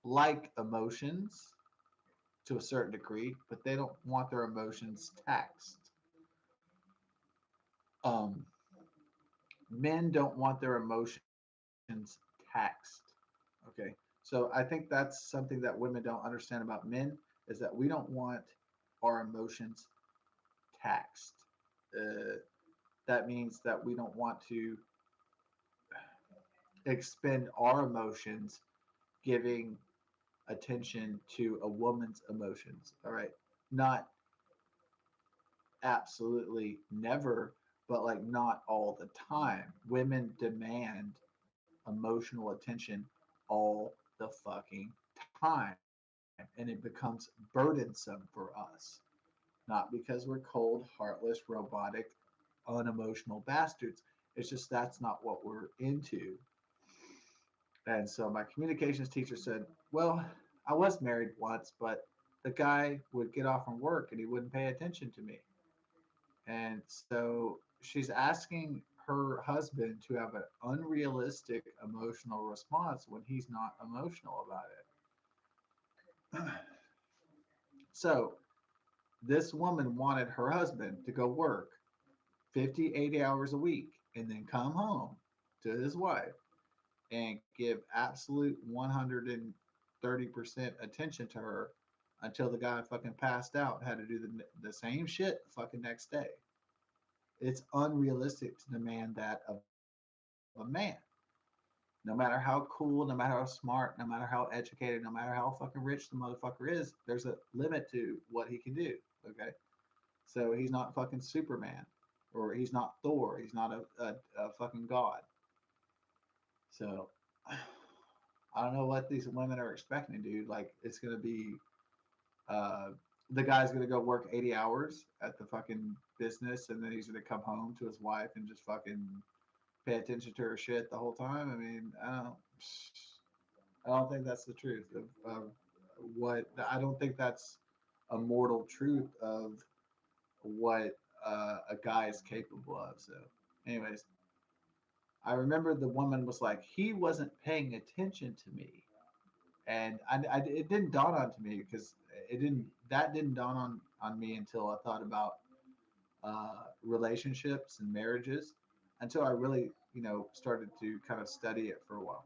like emotions to a certain degree, but they don't want their emotions taxed. Um, Men don't want their emotions taxed. Okay. So I think that's something that women don't understand about men is that we don't want our emotions taxed. Uh, that means that we don't want to expend our emotions giving attention to a woman's emotions. All right. Not absolutely never, but like not all the time. Women demand emotional attention all the fucking time. And it becomes burdensome for us. Not because we're cold, heartless, robotic, unemotional bastards. It's just that's not what we're into. And so my communications teacher said, well, I was married once, but the guy would get off from work and he wouldn't pay attention to me. And so she's asking her husband to have an unrealistic emotional response when he's not emotional about it. So this woman wanted her husband to go work 50, 80 hours a week and then come home to his wife and give absolute 130% attention to her until the guy fucking passed out and had to do the same shit the fucking next day. It's unrealistic to demand that of a man. No matter how cool, no matter how smart, no matter how educated, no matter how fucking rich the motherfucker is, there's a limit to what he can do. Okay. So he's not fucking Superman or he's not Thor. He's not a fucking god. So I don't know what these women are expecting, dude. Like it's gonna be uh, the guy's gonna go work 80 hours at the fucking business, and then he's gonna come home to his wife and just fucking pay attention to her shit the whole time. I mean, I don't think that's the truth of what. I don't think that's a mortal truth of what a guy is capable of. So, anyways, I remember the woman was like, he wasn't paying attention to me, and it didn't dawn on to me because that didn't dawn on me until I thought about relationships and marriages, until I really started to kind of study it for a while,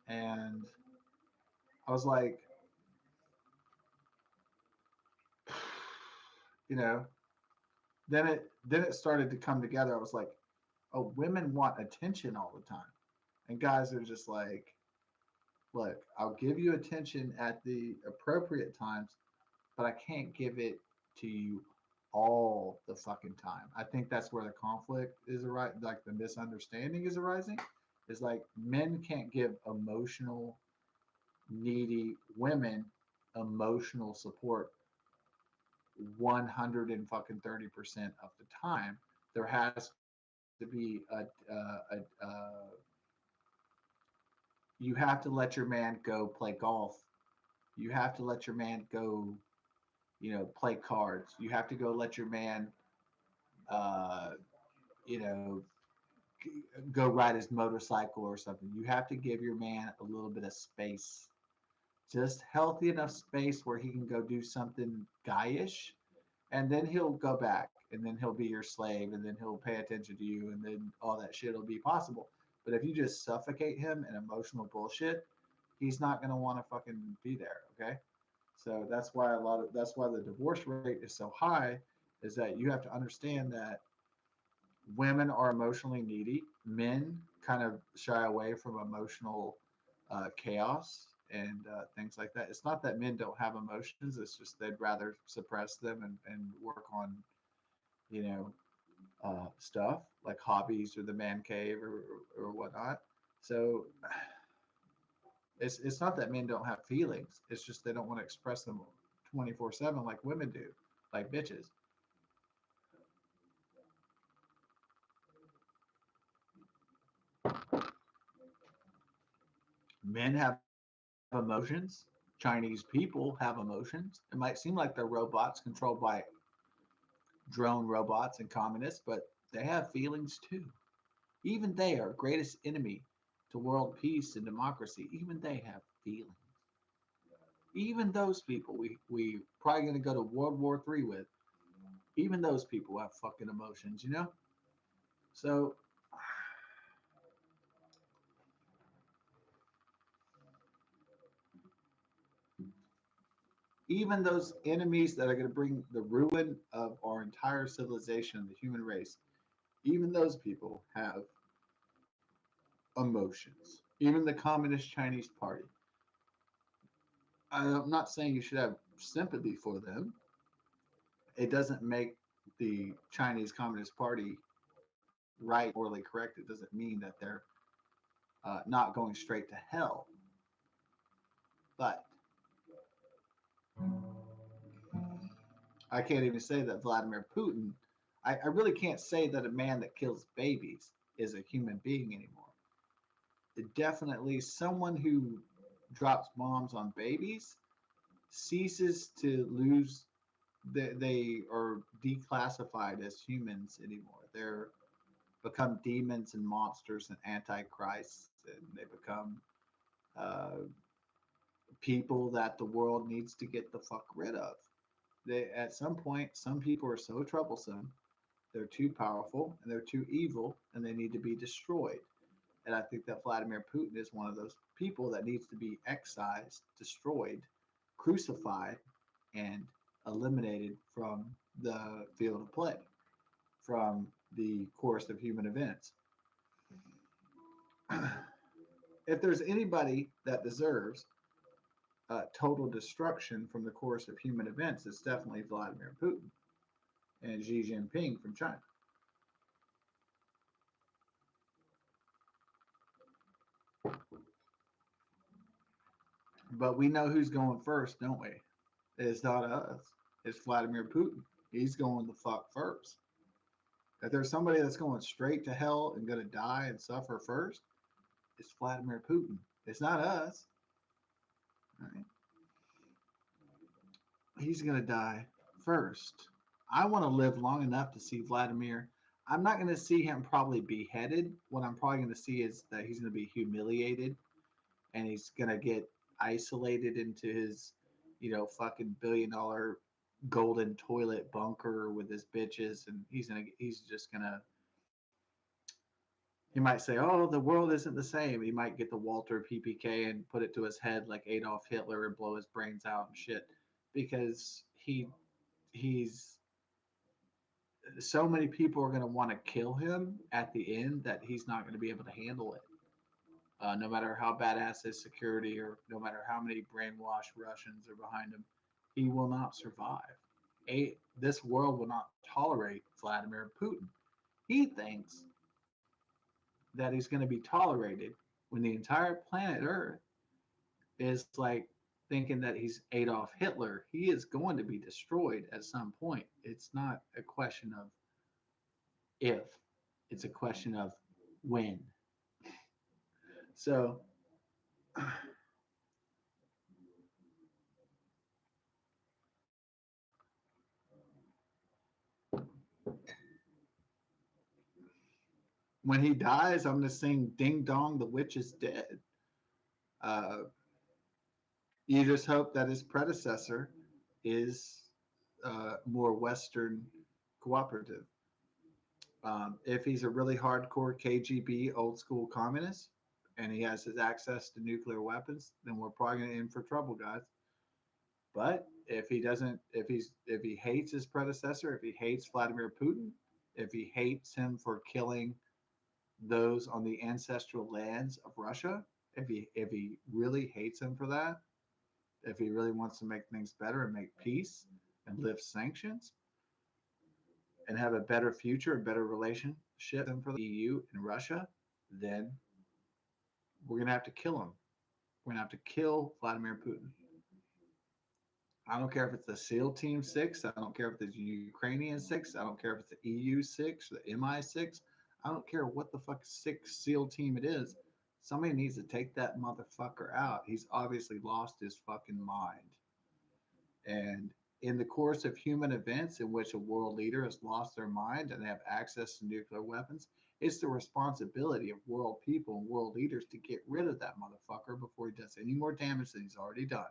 and I was like, you know, then it started to come together. I was like, oh, women want attention all the time, and guys are just like, look, I'll give you attention at the appropriate times, but I can't give it to you all the fucking time. I think that's where the conflict is arising, like the misunderstanding is arising. Is like men can't give emotional, needy women emotional support 100 and fucking 30% of the time. There has to be you have to let your man go play golf. You have to let your man go, play cards. You have to go let your man, uh, you know, go ride his motorcycle or something. You have to give your man a little bit of space, just healthy enough space where he can go do something guyish, and then he'll go back, and then he'll be your slave, and then he'll pay attention to you, and then all that shit will be possible. But if you just suffocate him in emotional bullshit, he's not gonna want to fucking be there. Okay. So that's why the divorce rate is so high, is that you have to understand that women are emotionally needy. Men kind of shy away from emotional chaos and things like that. It's not that men don't have emotions. It's just they'd rather suppress them and work on, you know, stuff like hobbies or the man cave or whatnot. So it's not that men don't have feelings. It's just they don't want to express them 24/7 like women do, like bitches. Men have emotions. Chinese people have emotions. It might seem like they're robots controlled by drone robots and communists, but they have feelings too. Even they are greatest enemy to world peace and democracy. Even they have feelings. Even those people we probably going to go to World War III with. Even those people have fucking emotions, you know. So even those enemies that are going to bring the ruin of our entire civilization, the human race, even those people have emotions. Even the Communist Chinese Party. I'm not saying you should have sympathy for them. It doesn't make the Chinese Communist Party right or morally correct. It doesn't mean that they're not going straight to hell. But I can't even say that Vladimir Putin, I really can't say that a man that kills babies is a human being anymore. Definitely someone who drops bombs on babies ceases to lose, they are declassified as humans anymore. They're become demons and monsters and antichrists, and they become uh, people that the world needs to get the fuck rid of. They, at some point, some people are so troublesome, they're too powerful, and they're too evil, and they need to be destroyed. And I think that Vladimir Putin is one of those people that needs to be excised, destroyed, crucified, and eliminated from the field of play, from the course of human events. If there's anybody that deserves total destruction from the course of human events, it's definitely Vladimir Putin and Xi Jinping from China. But we know who's going first, don't we? It's not us. It's Vladimir Putin. He's going the fuck first. If there's somebody that's going straight to hell and going to die and suffer first, it's Vladimir Putin. It's not us. Right? He's going to die first. I want to live long enough to see Vladimir. I'm not going to see him probably beheaded. What I'm probably going to see is that he's going to be humiliated and he's going to get isolated into his, fucking $1 billion golden toilet bunker with his bitches, and he's just gonna. He might say, "Oh, the world isn't the same." He might get the Walter PPK and put it to his head like Adolf Hitler and blow his brains out and shit, because he's so many people are going to want to kill him at the end that he's not going to be able to handle it. No matter how badass his security or no matter how many brainwashed Russians are behind him, he will not survive. This world will not tolerate Vladimir Putin. He thinks that he's going to be tolerated when the entire planet Earth is like thinking that he's Adolf Hitler. He is going to be destroyed at some point. It's not a question of if, it's a question of when. So when he dies, I'm going to sing Ding Dong, the Witch is Dead. Uh, you just hope that his predecessor is more Western cooperative. If he's a really hardcore KGB old school communist and he has his access to nuclear weapons, then we're probably going to in for trouble, guys. But if he doesn't, if he hates his predecessor, if he hates Vladimir Putin, if he hates him for killing those on the ancestral lands of Russia, if he really hates him for that, if he really wants to make things better and make peace and lift sanctions and have a better future, a better relationship than for the EU and Russia, then we're gonna have to kill him. We're gonna have to kill Vladimir Putin. I don't care if it's the SEAL Team 6. I don't care if it's the Ukrainian 6. I don't care if it's the EU 6, the MI6. I don't care what the fuck 6 SEAL team it is. Somebody needs to take that motherfucker out. He's obviously lost his fucking mind. And in the course of human events in which a world leader has lost their mind and they have access to nuclear weapons, it's the responsibility of world people and world leaders to get rid of that motherfucker before he does any more damage than he's already done.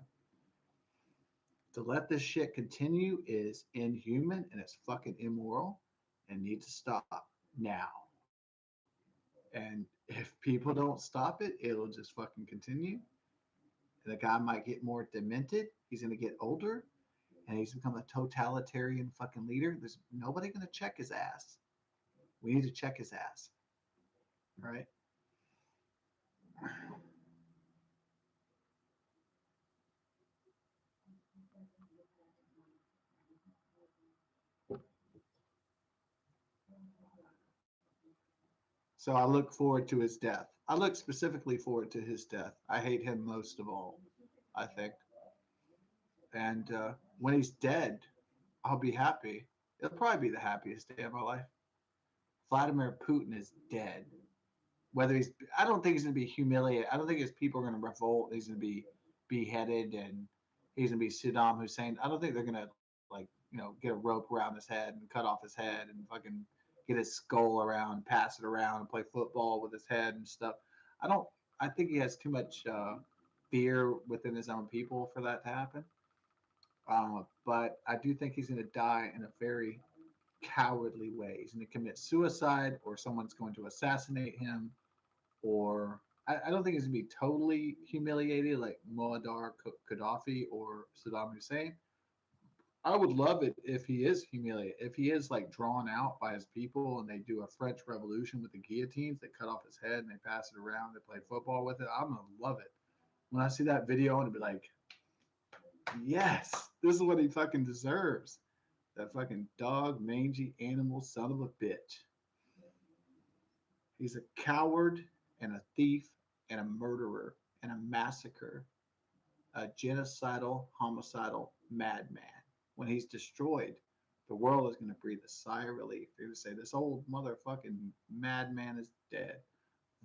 To let this shit continue is inhuman and it's fucking immoral and needs to stop now. And if people don't stop it, it'll just fucking continue. And the guy might get more demented. He's going to get older and he's become a totalitarian fucking leader. There's nobody going to check his ass. We need to check his ass. Right? So I look forward to his death. I look specifically forward to his death. I hate him most of all, I think. And when he's dead, I'll be happy. It'll probably be the happiest day of my life. Vladimir Putin is dead. Whether he's, I don't think he's going to be humiliated. I don't think his people are going to revolt. He's going to be beheaded and he's going to be Saddam Hussein. I don't think they're going to, like, get a rope around his head and cut off his head and fucking get his skull around, pass it around, and play football with his head and stuff. I don't. I think he has too much fear within his own people for that to happen. But I do think he's going to die in a very cowardly way. He's going to commit suicide, or someone's going to assassinate him, or I don't think he's going to be totally humiliated like Muammar Gaddafi or Saddam Hussein. I would love it if he is humiliated, if he is like drawn out by his people and they do a French Revolution with the guillotines, they cut off his head and they pass it around, they play football with it. I'm gonna love it. When I see that video, I'm gonna be like, yes, this is what he fucking deserves. That fucking dog, mangy animal, son of a bitch. He's a coward and a thief and a murderer and a massacre, a genocidal, homicidal madman. When he's destroyed, the world is going to breathe a sigh of relief. They're going to say, this old motherfucking madman is dead.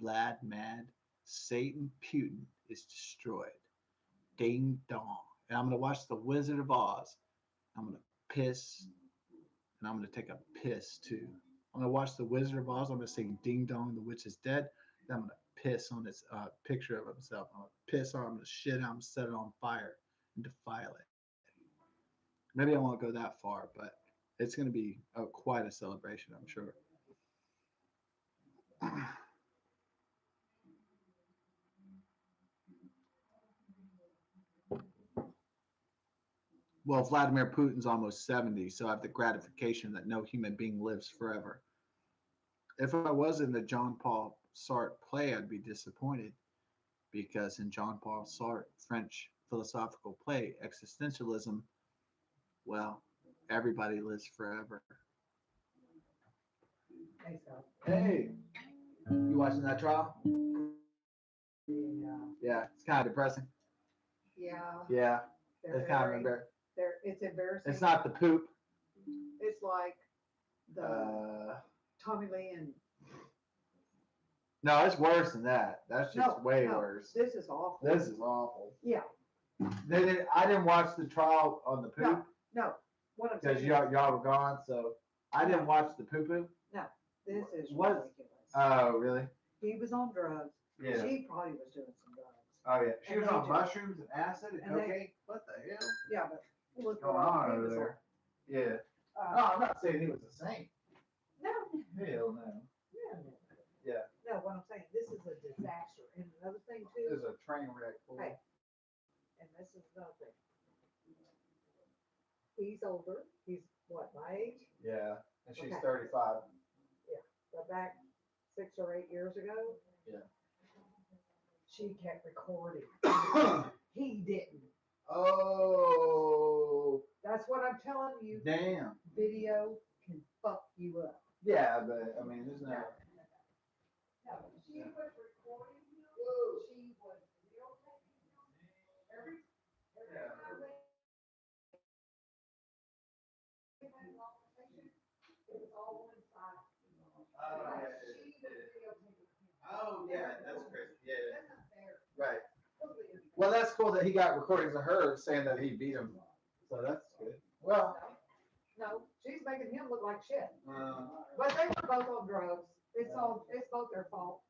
Vlad Mad, Satan Putin is destroyed. Ding dong. And I'm going to watch The Wizard of Oz. I'm going to piss, and I'm going to take a piss too. I'm going to watch The Wizard of Oz. I'm going to sing Ding Dong, the witch is dead. Then I'm going to piss on this picture of himself. I'm going to piss on him, I'm going to shit on him, set it on fire, and defile it. Maybe I won't go that far, but it's going to be quite a celebration, I'm sure. Well, Vladimir Putin's almost 70, so I have the gratification that no human being lives forever. If I was in the John Paul Sartre play, I'd be disappointed because in John Paul Sartre, French philosophical play, existentialism, well, everybody lives forever. Hey, Scott. Hey, you watching that trial? Yeah. Yeah, it's kind of depressing. Yeah. Yeah, They're it's kind of very, embarrassing. it's embarrassing. It's not the poop. It's like the Uh, Tommy Lee and no, it's worse than that. That's just way worse. This is awful. This is awful. Yeah. I didn't watch the trial on the poop No. What I'm saying because y'all were gone, so I didn't watch the poo poo. No, this is What? ridiculous. Oh, really? He was on drugs. Yeah. She probably was doing some drugs. Oh, yeah. She And was they on just- mushrooms and acid and and they- cocaine. What the hell? Yeah, but look What's going what on he over was there? Yeah. on. No, I'm not saying he was a saint. No. Hell no. Yeah. No, what I'm saying, this is a disaster. And another thing too. This is a train wreck. Hey, and this is another thing. He's older. He's what, my age? Yeah. and she's Okay. 35. But back 6 or 8 years ago, Yeah. she kept recording. He didn't. Oh, That's what I'm telling you. damn. Video can fuck you up. Yeah, but I mean, there's no. No, she was recording him. She was videotaping him. Every time they had a conversation, it was all one side. Oh, Like, yeah, she was videotaping him. Oh, yeah, that's crazy. Yeah. That's not fair. Right. Totally unfair. Well, that's cool that he got recordings of her saying that he beat him. So that's good. Well, No, she's making him look like shit. uh, But they were both on drugs. It's both their fault.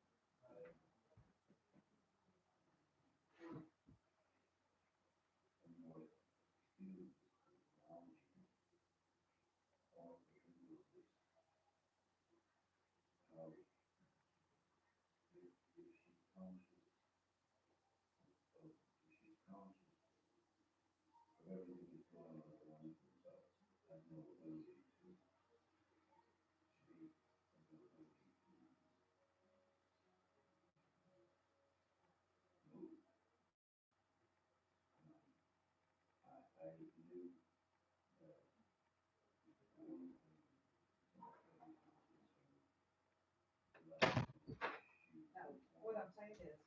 No, what I'm saying is,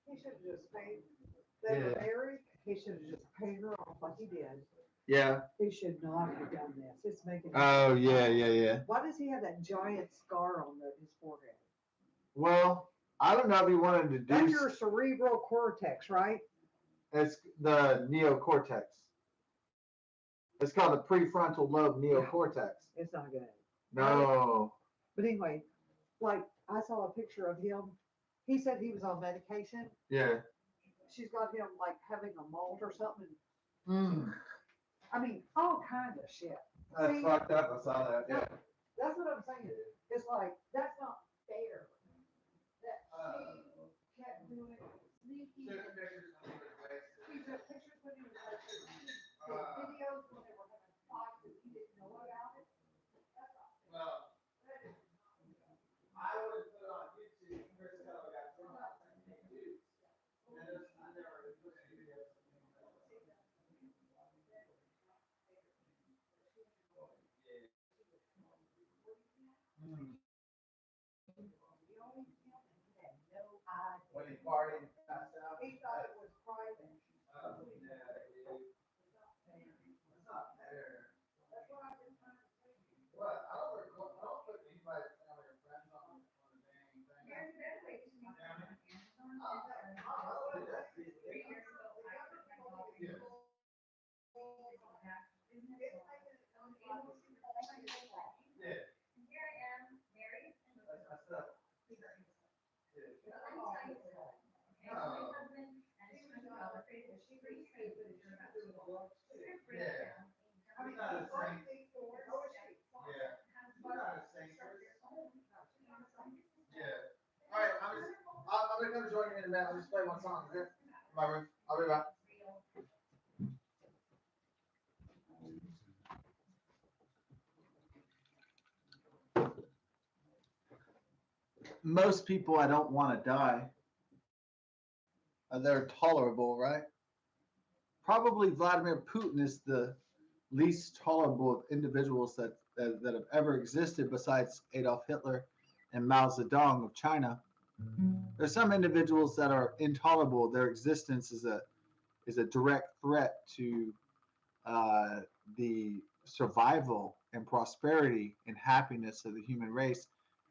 he should have just paid. They were Yeah. married. He should have just paid her off like he did. yeah. He should not have done this. It's making. Oh, yeah. Why does he have that giant scar on his forehead? Well, I don't know if he wanted to do. That's your cerebral cortex, right? It's the neocortex. It's called the prefrontal lobe neocortex. It's not good. No. But anyway, like I saw a picture of him. He said he was on medication. Yeah. She's got him like having a malt or something. Mm. I mean, all kinds of shit. That's See, fucked up. I saw that. Yeah. that's what I'm saying. It's like that's not fair. That she kept doing it sneaky. He took pictures when he was wasted. He took videos when they were having fights and he didn't know about it. That's not fair. Well, That is I would put on YouTube. Chris Keller got drunk and they do. And I never put any videos. Mm. When he partied and passed out. he thought it was private. Oh, yeah, dude. It's not fair. That's what I've been trying to say. What? I don't put anybody's family or friends on the dang thing. I don't do that. Yeah. Yeah. That's messed up. Yeah. I'm not a saint. Yeah. I'm not a saint. Yeah. All right. I'm gonna come join you in a minute. I'll just play one song. Okay? In my room. I'll be back. Most people I don't want to die. They're tolerable, right? Probably Vladimir Putin is the least tolerable of individuals that have ever existed besides Adolf Hitler and Mao Zedong of China. There's some individuals that are intolerable. Their existence is a direct threat to uh, the survival and prosperity and happiness of the human race,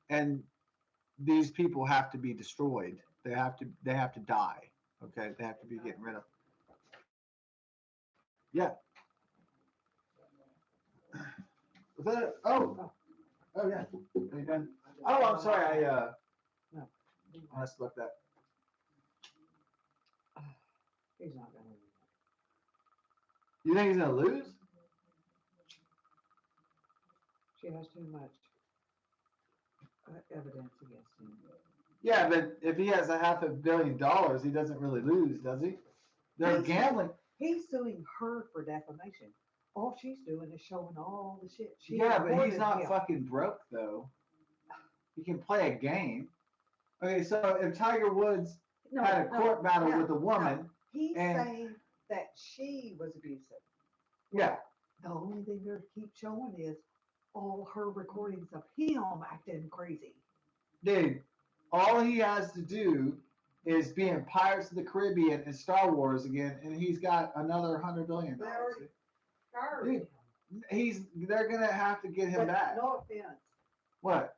and these people have to be destroyed. They have to die. Okay, they have to be getting rid of. Yeah. Was that? Oh yeah. Are you done? Oh, I'm sorry. No. I must look that. He's not gonna win. You think he's gonna lose? She has too much evidence against him. Yeah, but if he has $500 million, he doesn't really lose, does he? They're gambling. He's suing her for defamation. All she's doing is showing all the shit she Yeah, but he's recorded not him. fucking broke though. He can play a game. Okay, so if Tiger Woods No, had a court battle no, with a woman, no. He's and saying that she was abusive. yeah, The only thing they keep showing is all her recordings of him acting crazy. dude, all he has to do is be in Pirates of the Caribbean and Star Wars again, and he's got another $100 billion. They already fired Dude, him. they're gonna have to get him But back. no offense, What?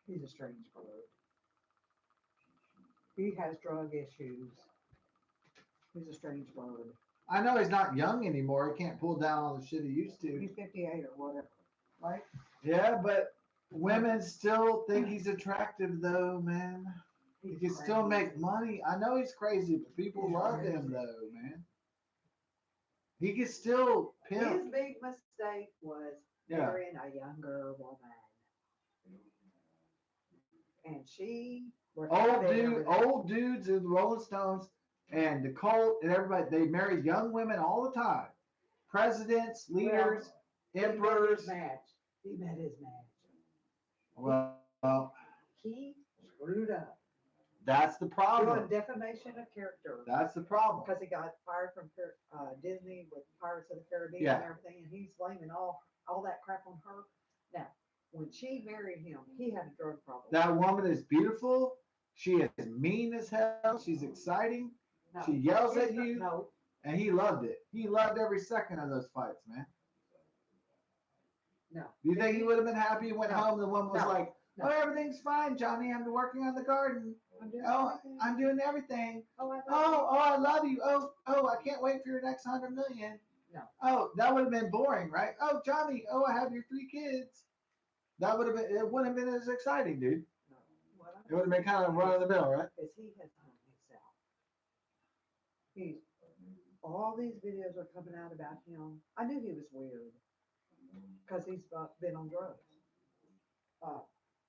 he's a strange bird. He has drug issues. He's a strange bird. I know he's not young anymore. He can't pull down all the shit he used to. He's 58 or whatever, right? Yeah, but women still think he's attractive, though, man. He can still make money. I know he's crazy, but people love him, though, man. He can still pimp. His big mistake was marrying a younger woman. And she Old dudes in the Rolling Stones and the Cult and everybody, they marry young women all the time. Presidents, leaders, emperors. He met his match. Well, He screwed up. that's the problem. Doing defamation of character. That's the problem. Because he got fired from Disney with Pirates of the Caribbean Yeah. and everything, and he's blaming all that crap on her. Now, when she married him, he had a drug problem. That woman is beautiful. She is mean as hell. She's exciting. No, she yells at you. No. And he loved it. He loved every second of those fights, man. No. Do you think he would have been happy? He went home. The woman was like, No. "Oh, everything's fine, Johnny. I'm working on the garden. I'm doing everything. Oh, I love you. Oh, I can't wait for your next 100 million. No. Oh, that would have been boring, right? Oh, Johnny. Oh, I have your 3 kids. That would have been. It wouldn't have been as exciting, dude. No. It would have been kind of run of the mill, right? Because he has hung himself. All these videos are coming out about him. I knew he was weird because he's been on drugs.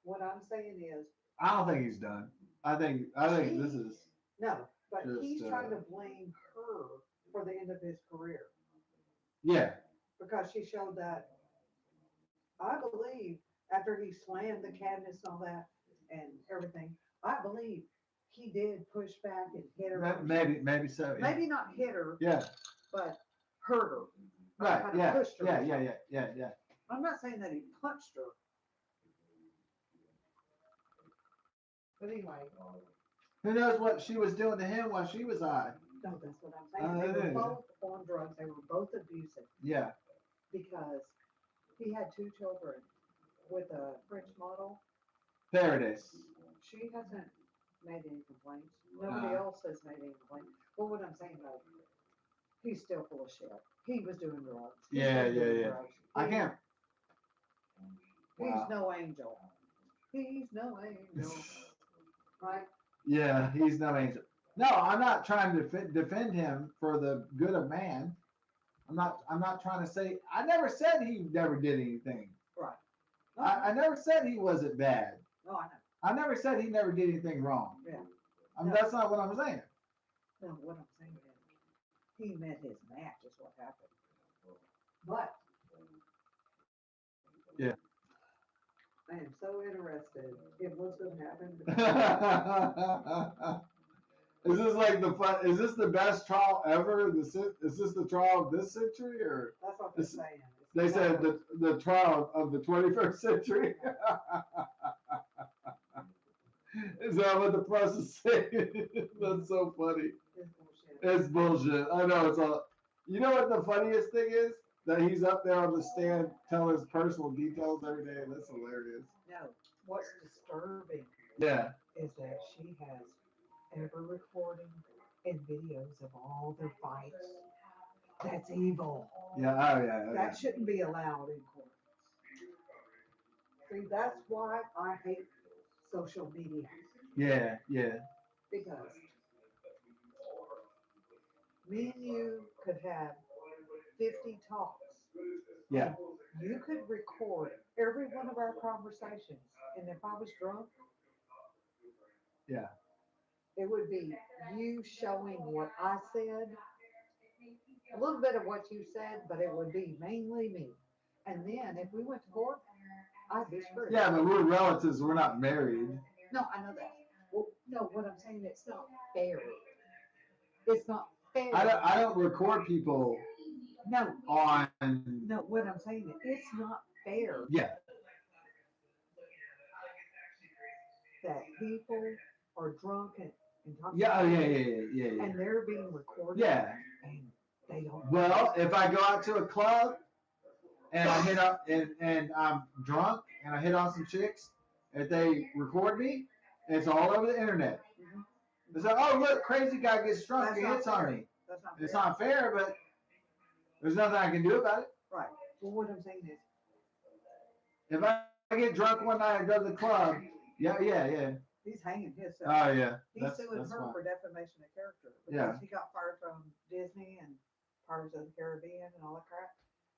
What I'm saying is, I don't think he's done. I think this is no, but just, he's trying to blame her for the end of his career. Yeah. Because she showed that. I believe after he slammed the cabinets and all that and everything, I believe he did push back and hit her. Maybe so. Yeah. Maybe not hit her. Yeah. But hurt her. Right. Kind of Yeah. pushed her. Yeah. I'm not saying that he punched her. But anyway. Who knows what she was doing to him while she was high? No, that's what I'm saying. They were both on drugs. They were both abusive. Yeah. Because he had 2 children with a French model. Paradise. She hasn't made any complaints. Nobody else has made any complaints. But what I'm saying though, he's still full of shit. He was doing drugs. Yeah. Drugs. I can't. He's no angel. He's no angel. Right? Yeah, he's no angel. No, I'm not trying to defend him for the good of man. I'm not trying to say. I never said he never did anything. Right. No, I never said he wasn't bad. No, I know. I never said he never did anything wrong. Yeah. I mean, that's not what I'm saying. No, what I'm saying is he met his match is what happened. But yeah. I am so interested in what's going to happen. Is this like the fun? Is this the best trial ever? Is this the trial of this century, or that's what they're saying? They said the trial of the 21st century. Is that what the press is saying? That's so funny. It's bullshit. I know it's all. You know what the funniest thing is? That he's up there on the stand telling his personal details every day. That's hilarious. No, what's disturbing is that she has ever recording and videos of all their fights. That's evil. Yeah, that shouldn't be allowed in court. See, that's why I hate social media. Yeah. Because me and you could have 50 talks. Yeah. You could record every one of our conversations. And if I was drunk, yeah, it would be you showing what I said a little bit of what you said, but it would be mainly me. And then if we went to court, I'd be screwed. Yeah, but we're relatives. We're not married. No, I know that. Well, no, what I'm saying, it's not fair. It's not fair. I don't record people No, on. no, what I'm saying is it's not fair Yeah. that people are drunk and talking Yeah. Oh, about yeah. it, Yeah. Yeah. Yeah. Yeah. and they're being recorded Yeah. and they don't. Well, if I go out to a club and I hit up and I'm drunk and I hit on some chicks, if they record me, it's all over the internet. Mhm. It's like, oh look, crazy guy gets drunk That's and not hits on fair. me. That's not It's fair. not fair, but there's nothing I can do about it. Right. Well, what I'm saying is, If I get drunk one night and go to the club, yeah. he's hanging himself. Oh yeah, He's suing her fine. for defamation of character because Yeah. he got fired from Disney and Pirates of the Caribbean and all that crap.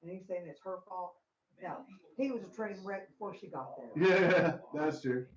And he's saying it's her fault. No, he was a train wreck before she got there. Yeah, that's true.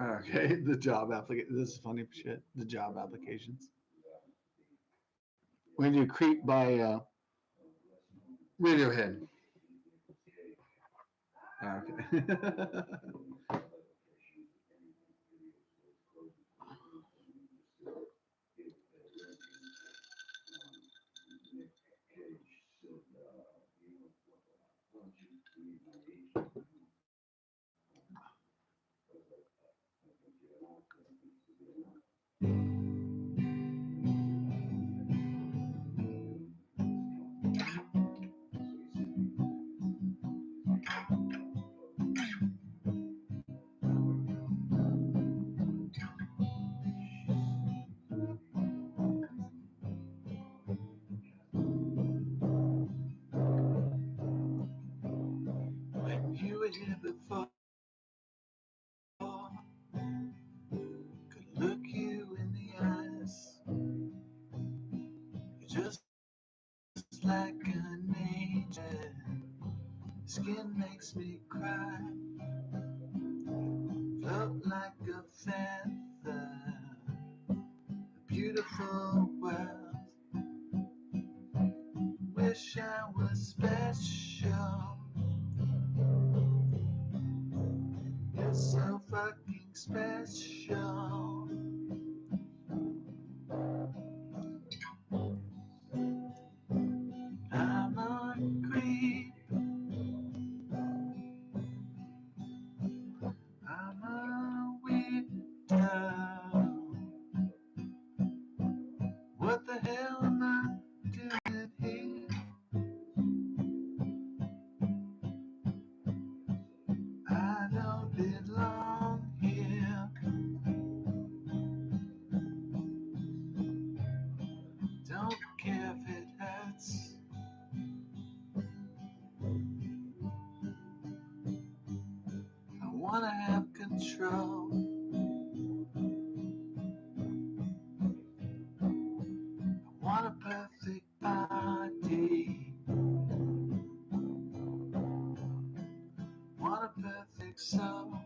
Okay, the job application. This is funny shit. The job applications. When you creep by Radiohead. Okay. When you were here before, could look you in the eyes. You're just like an angel. Skin makes me cry. Float like a feather. A beautiful world. Wish I was special. You're so fucking special. I'm a creep. I'm a weirdo. What the hell am I doing here? I don't belong here. Don't care if it hurts. I wanna have control. I want a perfect body. Want a perfect soul.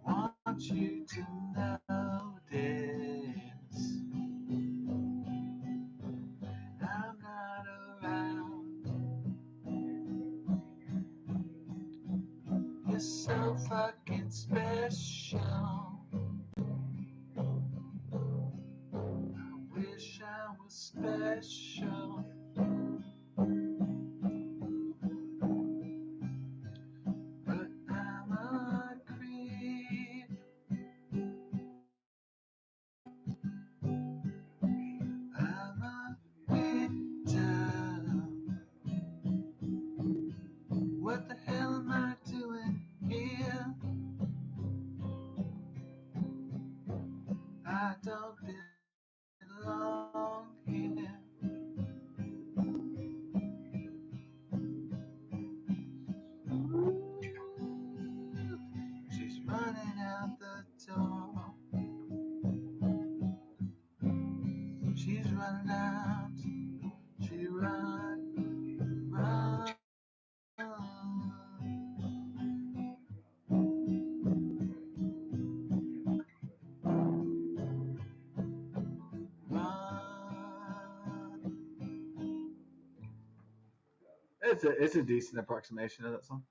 Want you to notice I'm not around. so fucking special. I wish I was special, but I'm a creep. I'm a victim. What the hell am I doing here? I don't belong here. She's running out the door. She's running out. She run. Run. It's a decent approximation of that song.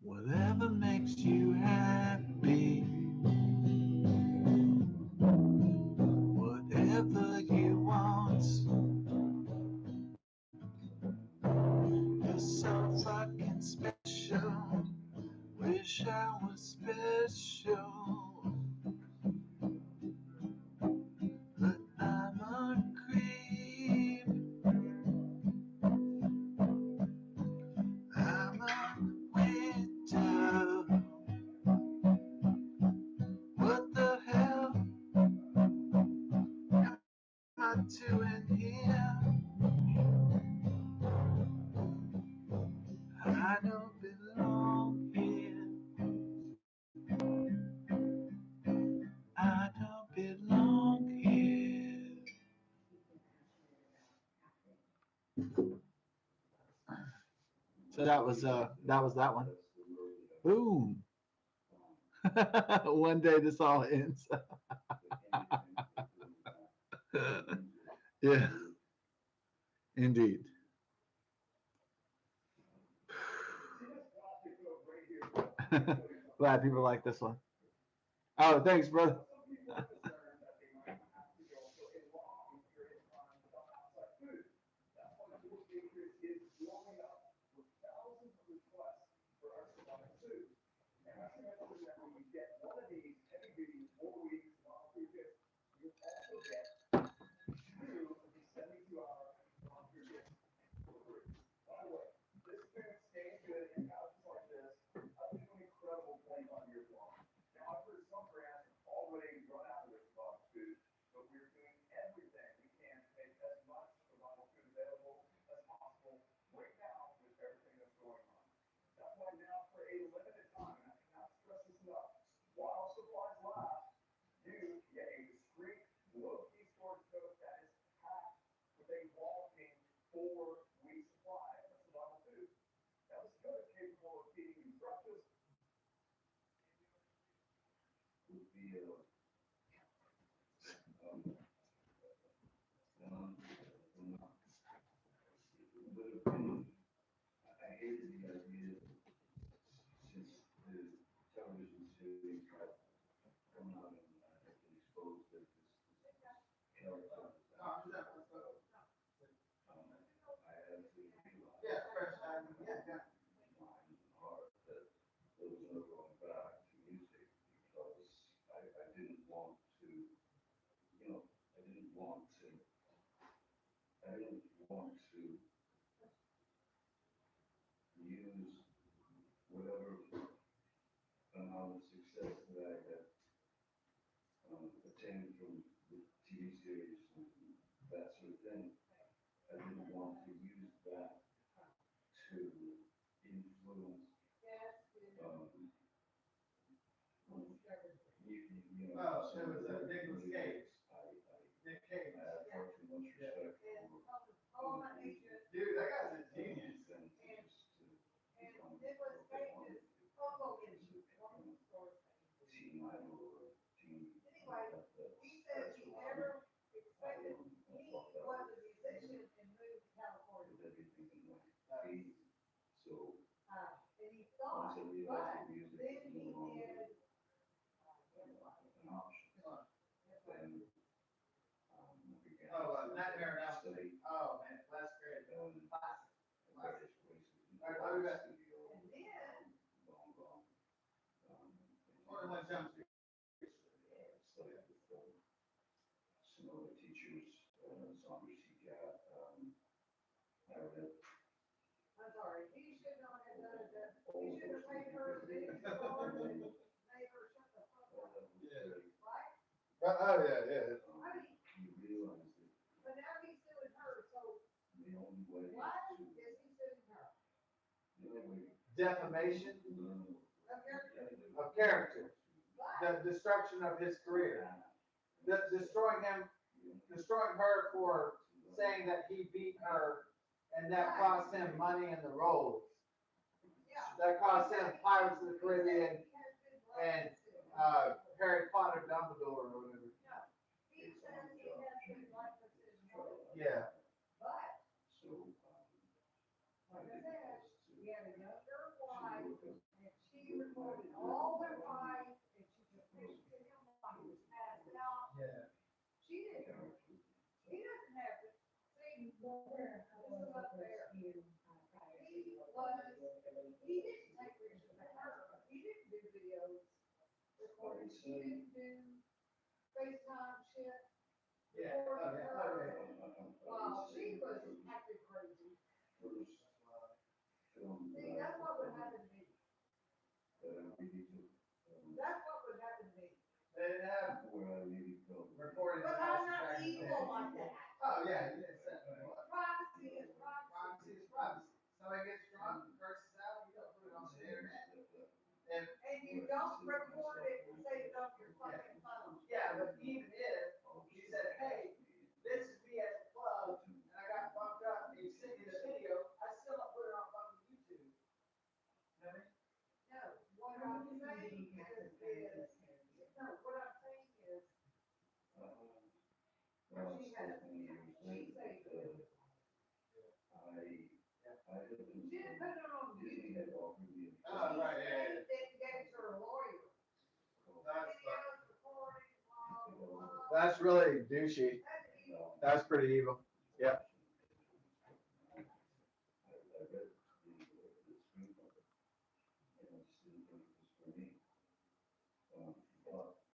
Whatever makes you happy, whatever you want. You're so fucking special. Wish I was special, but I'm a creep. I'm a widow. What the hell am I doing here? I don't belong here. I don't belong here. So that was that one. Boom. One day this all ends. Yeah, indeed. Glad people like this one. Oh, thanks, brother. Oh, so it was Nicholas Cage. Nick Cage. And he thought, but then he did. Oh, Nightmare on Elm Street. Oh man, that's great. Classic. Classic. I'll be back. And then, Or when Jump Street. I'm sorry, he should not have done it. He should have made her a big star and made her shut the fuck up, Yeah. right? Oh yeah, yeah. I mean, but now he's suing her, so why is he suing her? Defamation Of character. of character. But, The destruction of his career. Destroying him, destroying her for saying that he beat her, and that cost him money in the roles. yeah. That cost him Pirates of the Caribbean He has been and licensed. Harry Potter Dumbledore or whatever. No, he says he has been licensed in Florida. Yeah. But, like I said, he had a younger wife, and she recorded all their fights, and she just pictured him while he was passed out. Yeah. She didn't, he doesn't have to, see, this is up there. He didn't take pictures of her, he didn't do videos, recording, he didn't do FaceTime shit. Yeah. Oh, yeah. Oh, yeah. While she was acting crazy. See, that's what would happen to me. That's what would happen to me. They have recorded. But I'm not evil like that. Oh yeah, you didn't set me up. Privacy is privacy. Privacy is privacy. Somebody gets drunk, curses out, you don't put it on the internet. And you don't record it and save it on your fucking phone. Yeah, but even if you said, hey, this is me at the club, and I got fucked up, and you sent me the video, I still don't put it on fucking YouTube. You know what I mean? No, what I'm saying is, no, what I'm saying is, she has, she's a, she didn't put it on YouTube. Oh, right, yeah, yeah. They gave it to her lawyer. That's, Videos, recordings, blah, blah, blah. that's really douchey. That's evil. That's pretty evil. Yeah.